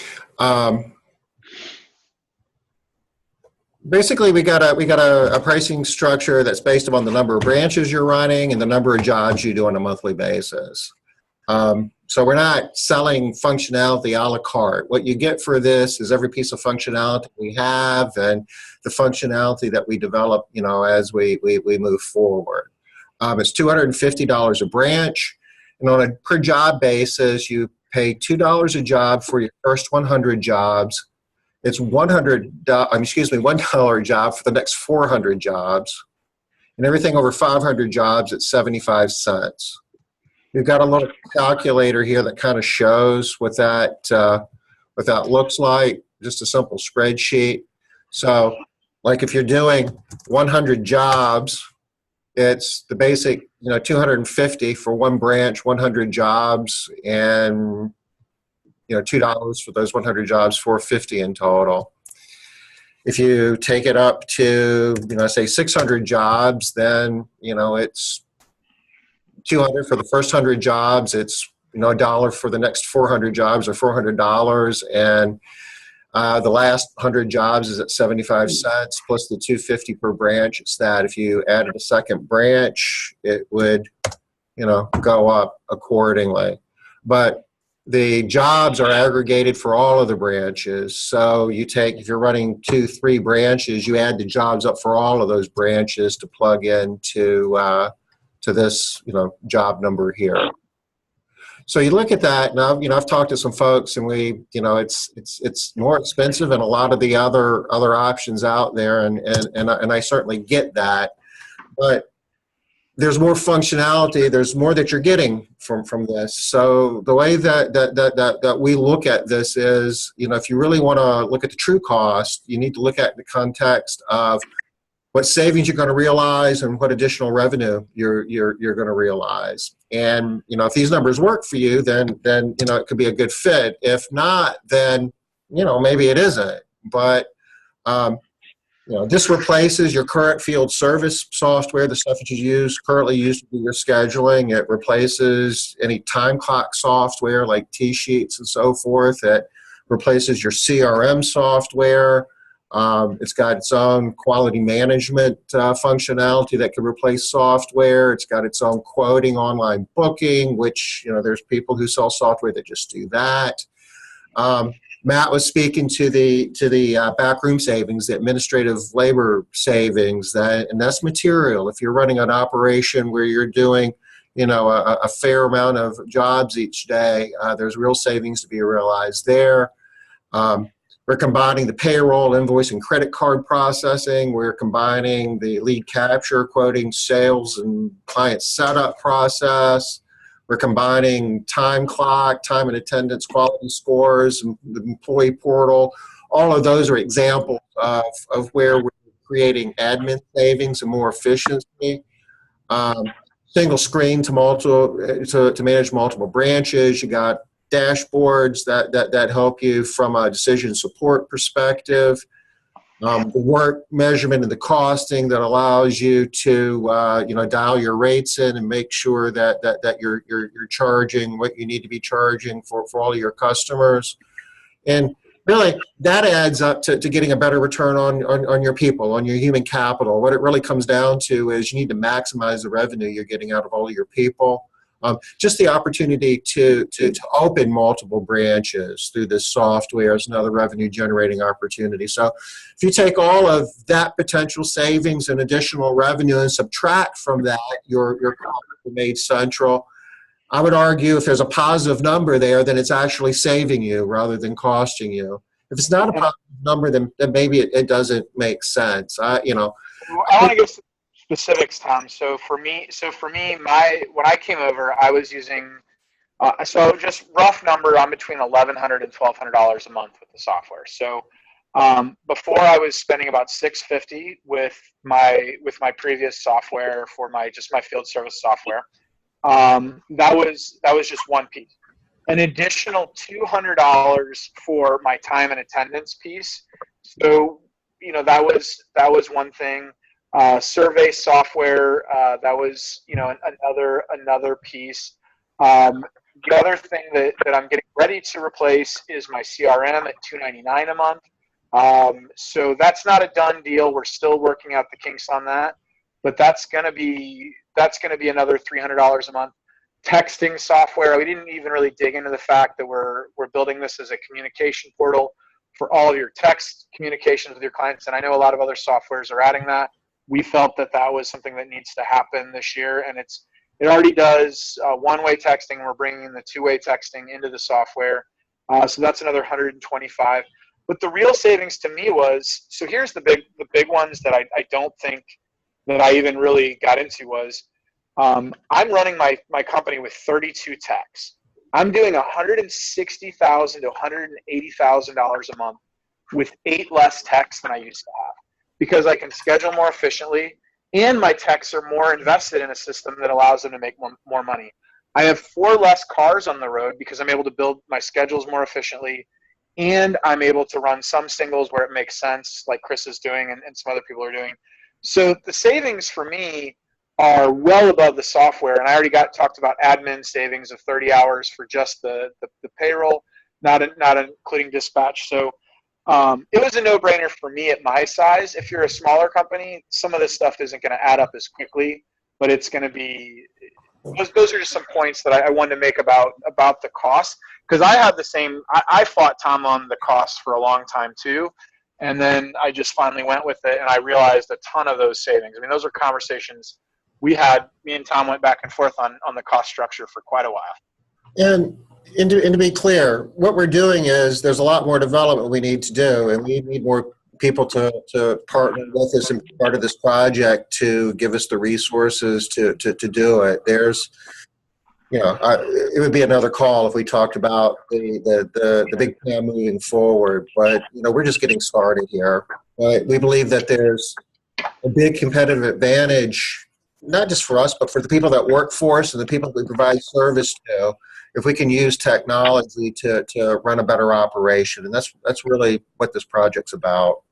S1: Basically, we got a pricing structure that's based upon the number of branches you're running and the number of jobs you do on a monthly basis. So we're not selling functionality a la carte. What you get for this is every piece of functionality we have and the functionality that we develop, as we move forward. It's $250 a branch, and on a per job basis, you pay $2 a job for your first 100 jobs. It's $1 a job for the next 400 jobs, and everything over 500 jobs at 75 cents. We've got a little calculator here that kind of shows what that looks like. Just a simple spreadsheet. So, like if you're doing 100 jobs, it's the basic, $250 for one branch, 100 jobs, and $2 for those 100 jobs, $450 in total. If you take it up to, say 600 jobs, then, it's $200 for the first 100 jobs. It's, $1 for the next 400 jobs, or $400. And the last 100 jobs is at 75 cents plus the $250 per branch. It's that. If you added a second branch, it would, go up accordingly. But the jobs are aggregated for all of the branches. So if you're running 2-3 branches, you add the jobs up for all of those branches to plug into to this, job number here. So you look at that, and I've talked to some folks, and it's more expensive than a lot of the other options out there, and I certainly get that, but there's more functionality. There's more that you're getting from this. So the way that we look at this is, if you really want to look at the true cost, you need to look at the context of what savings you're going to realize and what additional revenue you're going to realize. And if these numbers work for you, then it could be a good fit. If not, then maybe it isn't. But this replaces your current field service software, the stuff that you currently use to do your scheduling. It replaces any time clock software like T-Sheets and so forth. It replaces your CRM software. It's got its own quality management functionality that can replace software. It's got its own quoting, online booking, which, there's people who sell software that just do that. Matt was speaking to the backroom savings, the administrative labor savings, and that's material. If you're running an operation where you're doing, a fair amount of jobs each day. There's real savings to be realized there. We're combining the payroll, invoice, and credit card processing. We're combining the lead capture, quoting, sales, and client setup process. We're combining time clock, time and attendance, quality scores, and the employee portal. All of those are examples of where we're creating admin savings and more efficiency. Single screen to manage multiple branches. You got dashboards that help you from a decision support perspective. The work measurement and the costing that allows you to dial your rates in and make sure that you're charging what you need to be charging for all of your customers. And really, that adds up to getting a better return on your people, on your human capital. What it really comes down to is you need to maximize the revenue you're getting out of all of your people. Just the opportunity to open multiple branches through this software is another revenue generating opportunity. So if you take all of that potential savings and additional revenue and subtract from that your cost for Maid Central, I would argue if there's a positive number there, then it's actually saving you rather than costing you. If it's not a positive number, then maybe it doesn't make sense. I
S2: want to give some specifics, Tom. So for me, when I came over, I was using so just rough number, I'm between $1,100 and $1,200 a month with the software. So before I was spending about $650 with my previous software for my field service software. That was just one piece. An additional $200 for my time and attendance piece. So that was one thing. Survey software, that was another piece. The other thing that I'm getting ready to replace is my CRM at $299 a month. So that's not a done deal. We're still working out the kinks on that, but that's going to be another $300 a month. Texting software, we didn't even really dig into the fact that we're building this as a communication portal for all of your text communications with your clients, and I know a lot of other softwares are adding that. We felt that was something that needs to happen this year, and it already does one-way texting. We're bringing the two-way texting into the software, so that's another $125. But the real savings to me was, so here's the big ones that I don't think that I even really got into was, I'm running my company with 32 techs. I'm doing $160,000 to $180,000 a month with 8 less techs than I used to have, because I can schedule more efficiently, and my techs are more invested in a system that allows them to make more money. I have 4 less cars on the road because I'm able to build my schedules more efficiently, and I'm able to run some singles where it makes sense, like Chris is doing and some other people are doing. So the savings for me are well above the software, and I already talked about admin savings of 30 hours for just the payroll, not including dispatch. So it was a no-brainer for me at my size. If you're a smaller company, some of this stuff isn't going to add up as quickly, but it's going to be. Those are just some points that I wanted to make about the cost, because I had the same. I fought Tom on the cost for a long time too, and then I just finally went with it, and I realized a ton of those savings. I mean, those are conversations we had. Me and Tom went back and forth on the cost structure for quite a while. And
S1: to be clear, what we're doing is there's a lot more development we need to do, and we need more people to partner with us and be part of this project to give us the resources to do it. There's, it would be another call if we talked about the big plan moving forward, but we're just getting started here. We believe that there's a big competitive advantage, not just for us, but for the people that work for us and the people that we provide service to, if we can use technology to run a better operation. And that's really what this project's about.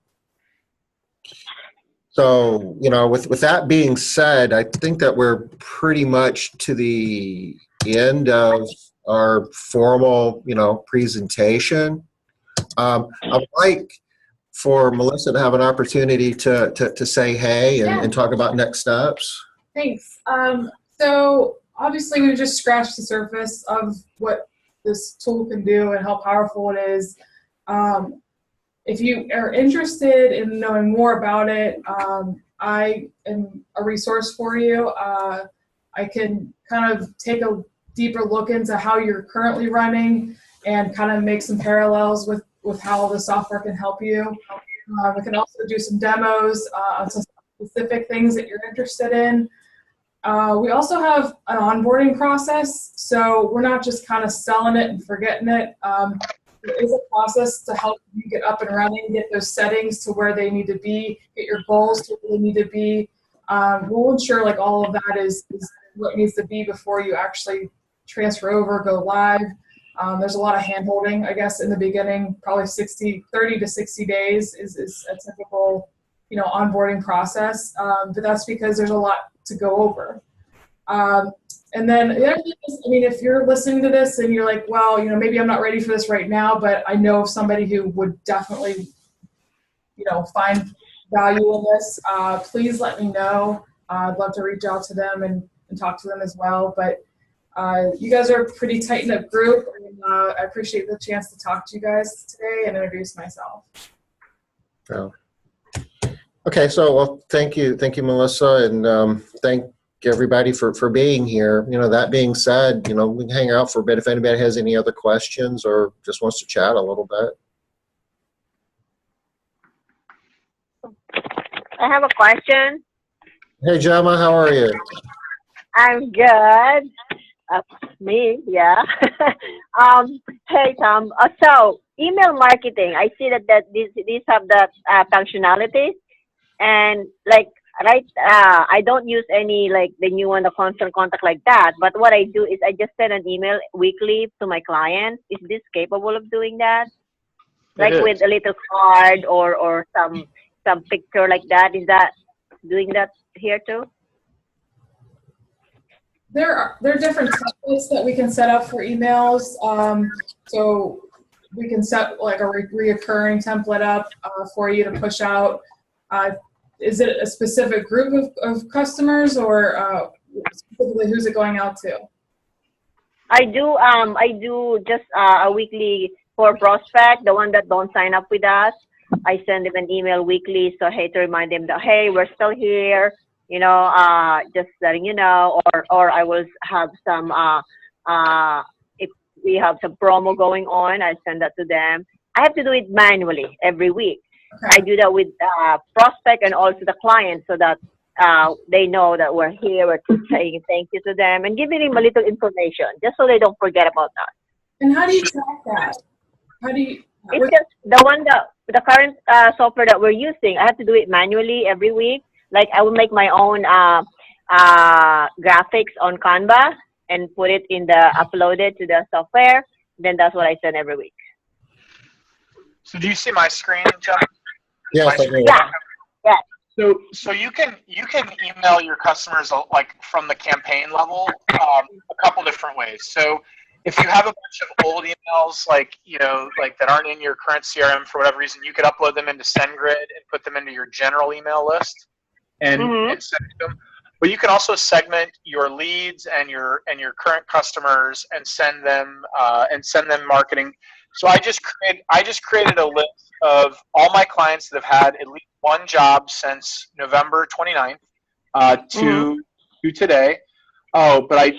S1: So, with that being said, I think that we're pretty much to the end of our formal, presentation. I'd like for Melissa to have an opportunity to say hey and talk about next steps.
S4: Thanks. So obviously we just scratched the surface of what this tool can do and how powerful it is. If you are interested in knowing more about it, I am a resource for you. I I can kind of take a deeper look into how you're currently running and kind of make some parallels with how the software can help you. We can also do some demos on some specific things that you're interested in. We also have an onboarding process, so we're not just kind of selling it and forgetting it. There is a process to help you get up and running, get those settings to where they need to be, get your goals to where they need to be. We'll ensure like all of that is what needs to be before you actually transfer over, go live. There's a lot of hand-holding, I guess, in the beginning. Probably 30 to 60 days is a typical, onboarding process. But that's because there's a lot to go over. And then the other thing is, if you're listening to this and you're like, well, maybe I'm not ready for this right now, but I know of somebody who would definitely, find value in this, please let me know. I'd love to reach out to them and talk to them as well. But you guys are a pretty tight-knit group, and I appreciate the chance to talk to you guys today and introduce myself.
S1: Oh. Okay, so well, thank you, Melissa, and thank everybody for being here. That being said, we can hang out for a bit if anybody has any other questions or just wants to chat a little bit.
S5: I have a question.
S1: Hey, Gemma, how are you?
S5: I'm good. Me, yeah. Hey, Tom. So, email marketing. I see that these have the functionality, and I don't use any the new one, the constant contact like that. But what I do is I just send an email weekly to my clients. Is this capable of doing that? With a little card or some picture like that. Is that doing that here too?
S4: There are different templates that we can set up for emails. So we can set a reoccurring template up for you to push out. Is it a specific group of customers, or specifically who's it going out to?
S5: I do just a weekly for prospect, the one that don't sign up with us. I send them an email weekly, to remind them that, hey, we're still here, just letting you know, or I will have some, if we have some promo going on, I send that to them. I have to do it manually every week. Okay. I do that with prospect and also the client, so that they know that we're here, we're saying thank you to them and giving them a little information, just so they don't forget about us.
S4: And how do you track that?
S5: It's just the current software that we're using. I have to do it manually every week. I will make my own graphics on Canva and put it upload it to the software. Then that's what I send every week.
S2: So do you see my screen, Jeff?
S1: Yes, I do.
S5: Yeah.
S2: So you can email your customers from the campaign level a couple different ways. So if you have a bunch of old emails that aren't in your current CRM for whatever reason, you could upload them into SendGrid and put them into your general email list and send them. But you can also segment your leads and your current customers and send them marketing. So I just created a list of all my clients that have had at least one job since November 29th to today. What I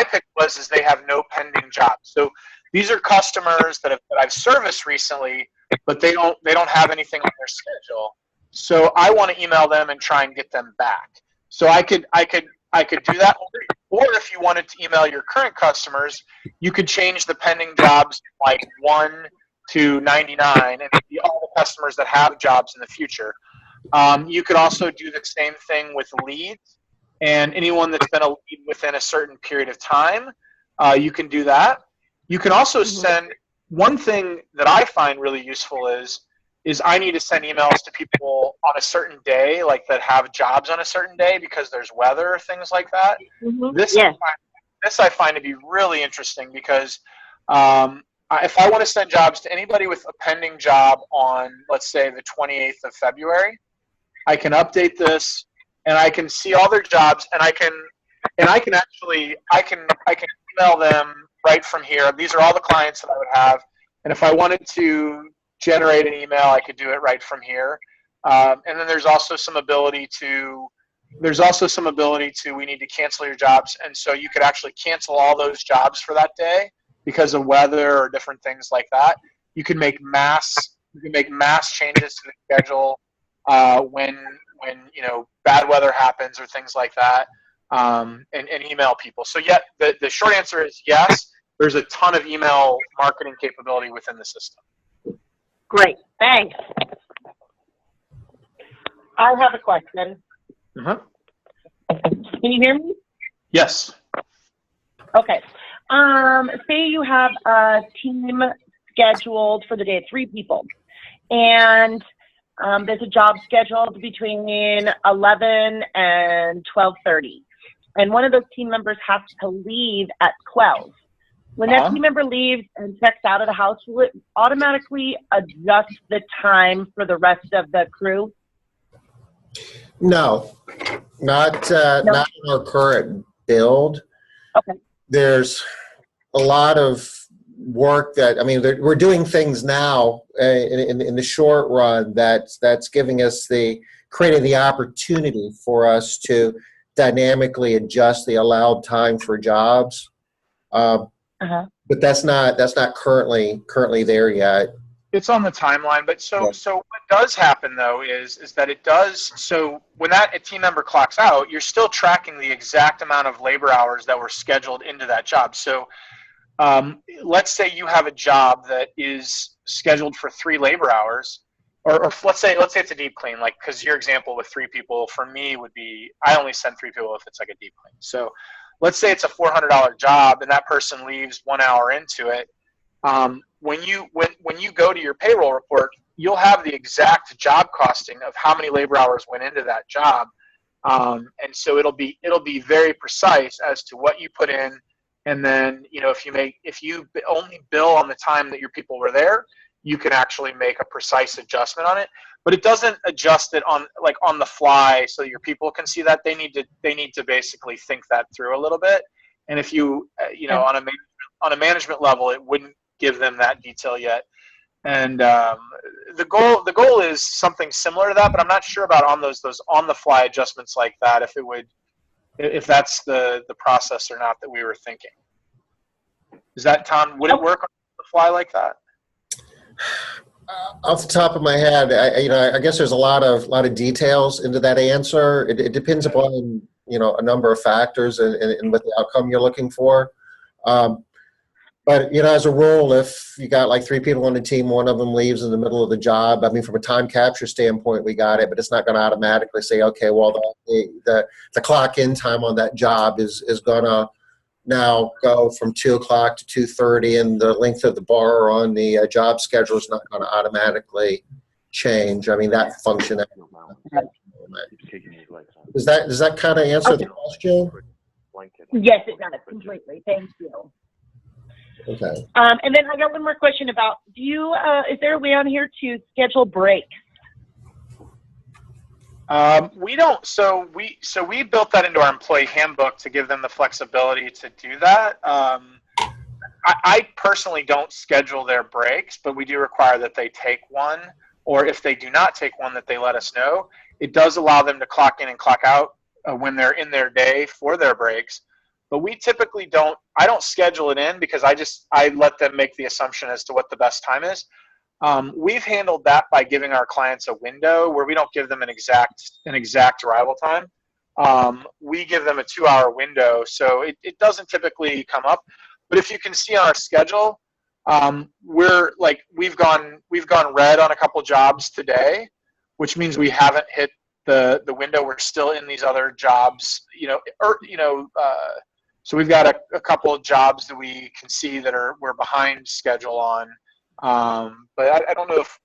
S2: picked is they have no pending jobs. So these are customers that I've serviced recently, but they don't have anything on their schedule. So I want to email them and try and get them back. So I could do that. Or if you wanted to email your current customers, you could change the pending jobs 1 to 99 and be all the customers that have jobs in the future. You could also do the same thing with leads, and anyone that's been a lead within a certain period of time, you can do that. You can also send, one thing that I find really useful is I need to send emails to people on a certain day, that have jobs on a certain day because there's weather or things like that. This I find to be really interesting because if I want to send jobs to anybody with a pending job on, let's say, the 28th of February, I can update this and I can see all their jobs, and I can email them right from here. These are all the clients that I would have, and if I wanted to generate an email, I could do it right from here. And then there's also some ability to There's also some ability to, we need to cancel your jobs. And so you could actually cancel all those jobs for that day because of weather or different things like that. You can make mass changes to the schedule when bad weather happens or things like that, and email people. So yeah, the short answer is yes. There's a ton of email marketing capability within the system.
S6: Great, thanks. I have a question.
S2: Uh-huh.
S6: Can you hear me?
S2: Yes.
S6: Okay. Say you have a team scheduled for the day, 3 people, and there's a job scheduled between 11 and 12:30, and one of those team members has to leave at 12. When that team member leaves and checks out of the house, will it automatically adjust the time for the rest of the crew?
S1: No, not in our current build.
S6: Okay.
S1: There's a lot of work that, I mean, we're doing things now in the short run that's giving us creating the opportunity for us to dynamically adjust the allowed time for jobs. But that's not currently there yet.
S2: It's on the timeline, but so what does happen though is that it does, so when that team member clocks out, you're still tracking the exact amount of labor hours that were scheduled into that job. So let's say you have a job that is scheduled for 3 labor hours, or let's say it's a deep clean, like, because your example with 3 people for me would be, I only send 3 people if it's like a deep clean. So let's say it's a $400 job and that person leaves 1 hour into it. When you go to your payroll report, you'll have the exact job costing of how many labor hours went into that job, and so it'll be very precise as to what you put in. And then if you only bill on the time that your people were there, you can actually make a precise adjustment on it. But it doesn't adjust it on the fly so your people can see that. They need to basically think that through a little bit. And if you on a management level, it wouldn't give them that detail yet. And the goal is something similar to that, but I'm not sure about on those on the fly adjustments like that, if that's the process or not that we were thinking. Is that, Tom, would it work on the fly like that?
S1: Off the top of my head, I guess there's a lot of details into that answer. It depends upon a number of factors and what the outcome you're looking for. But as a rule, if you got like 3 people on the team, one of them leaves in the middle of the job. I mean, from a time capture standpoint, we got it, but it's not going to automatically say, okay, well, the clock in time on that job is going to now go from 2 o'clock to 2:30, and the length of the bar on the job schedule is not going to automatically change. I mean, that function. Does that kind of answer the question?
S6: Yes, it does completely. Thank you.
S1: Okay.
S6: And then I got one more question about, is there a way on here to schedule breaks?
S2: We don't. So we built that into our employee handbook to give them the flexibility to do that. I personally don't schedule their breaks, but we do require that they take one, or if they do not take one, that they let us know. It does allow them to clock in and clock out when they're in their day for their breaks. But we typically don't. I don't schedule it in because I let them make the assumption as to what the best time is. We've handled that by giving our clients a window where we don't give them an exact arrival time. We give them a 2-hour window, so it doesn't typically come up. But if you can see on our schedule, we've gone red on a couple jobs today, which means we haven't hit the window. We're still in these other jobs, so we've got a couple of jobs that we can see that we're behind schedule on. But I don't know if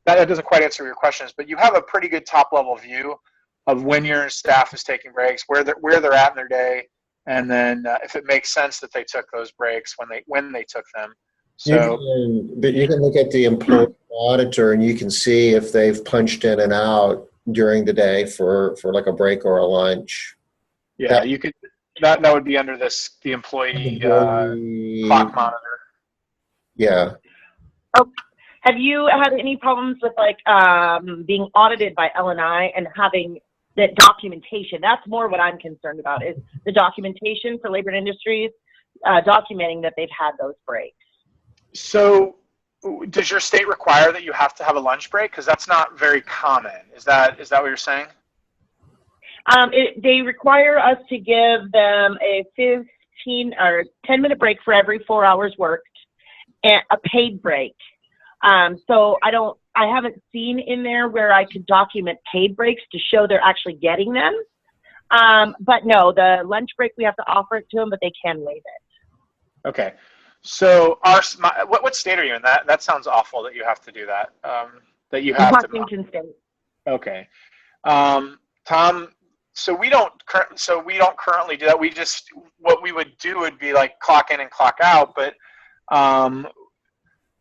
S2: that doesn't quite answer your questions, but you have a pretty good top level view of when your staff is taking breaks, where they're at in their day, and then if it makes sense that they took those breaks when they took them. So
S1: you can look at the employee monitor and you can see if they've punched in and out during the day for like a break or a lunch.
S2: Yeah, you could. That would be under the employee clock monitor.
S1: Yeah.
S6: Oh, have you had any problems with being audited by L&I and having the documentation. That's more what I'm concerned about, is the documentation for labor and industries, documenting that they've had those breaks.
S2: So does your state require that you have to have a lunch break? Because that's not very common. Is that what you're saying?
S6: They require us to give them a 15 or 10-minute break for every 4 hours worked, and a paid break. So I haven't seen in there where I could document paid breaks to show they're actually getting them. But no, the lunch break, we have to offer it to them, but they can waive it.
S2: Okay. So what state are you in? That sounds awful that you have to do that. That you have
S6: Washington State.
S2: Okay. Tom, so we don't currently do that. What we would do would be like clock in and clock out, but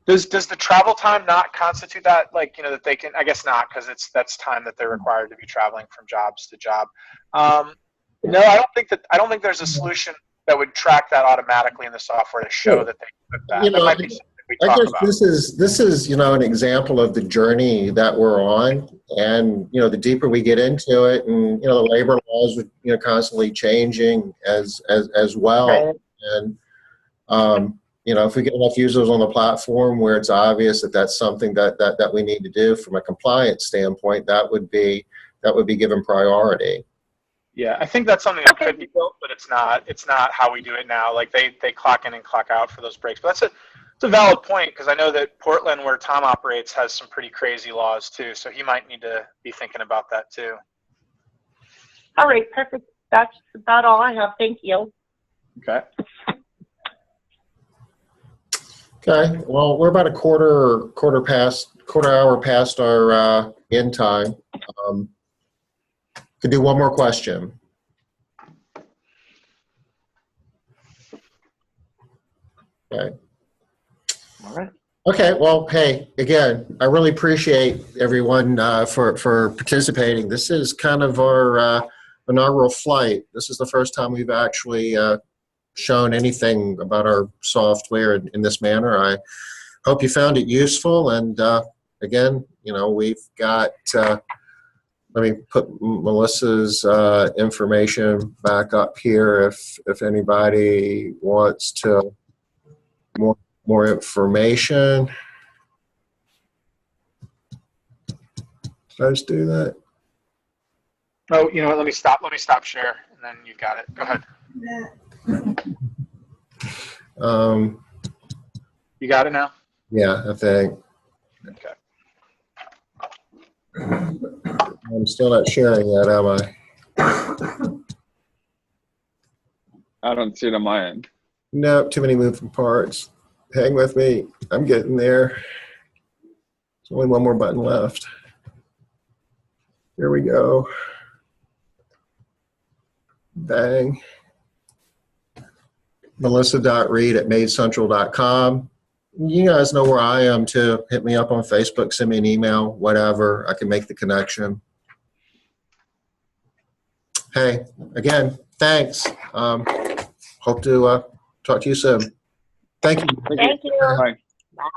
S2: does the travel time not constitute that, like, you know, that they can, I guess not, because that's time that they're required to be traveling from jobs to job. No, I don't think there's a solution that would track that automatically in the software to show that they took that.
S1: You know,
S2: that might be something we
S1: I
S2: talk
S1: guess
S2: about.
S1: this is you know, an example of the journey that we're on, and you know, the deeper we get into it, and you know, the labor laws are, you know, constantly changing as well,
S6: Right.
S1: and you know, if we get enough users on the platform where it's obvious that that's something that we need to do from a compliance standpoint, that would be given priority.
S2: Yeah, I think that's something that could be built, but it's not. It's not how we do it now. Like they clock in and clock out for those breaks. But it's a valid point, because I know that Portland, where Tom operates, has some pretty crazy laws too. So he might need to be thinking about that too.
S6: All right, perfect. That's about all I have. Thank you.
S2: Okay.
S1: Okay. Well, we're about a quarter hour past our end time. Could do one more question. Okay.
S2: All right.
S1: Okay. Well, hey, again, I really appreciate everyone for participating. This is kind of our inaugural flight. This is the first time we've actually shown anything about our software in this manner. I hope you found it useful. And again, you know, we've got. Let me put Melissa's information back up here if anybody wants to more information. Did I just do that?
S2: Oh, you know what? Let me stop share, and then you've got it. Go ahead. You got it now?
S1: Yeah, I think.
S2: Okay.
S1: I'm still not sharing yet, am I?
S3: I don't see it on my end.
S1: Nope, too many moving parts. Hang with me. I'm getting there. There's only one more button left. Here we go. Bang. Melissa.reed@maidcentral.com. You guys know where I am too. Hit me up on Facebook, send me an email, whatever. I can make the connection. Hey, again, thanks. Hope to talk to you soon. Thank you.
S6: Thank you.
S3: Bye.
S6: Bye.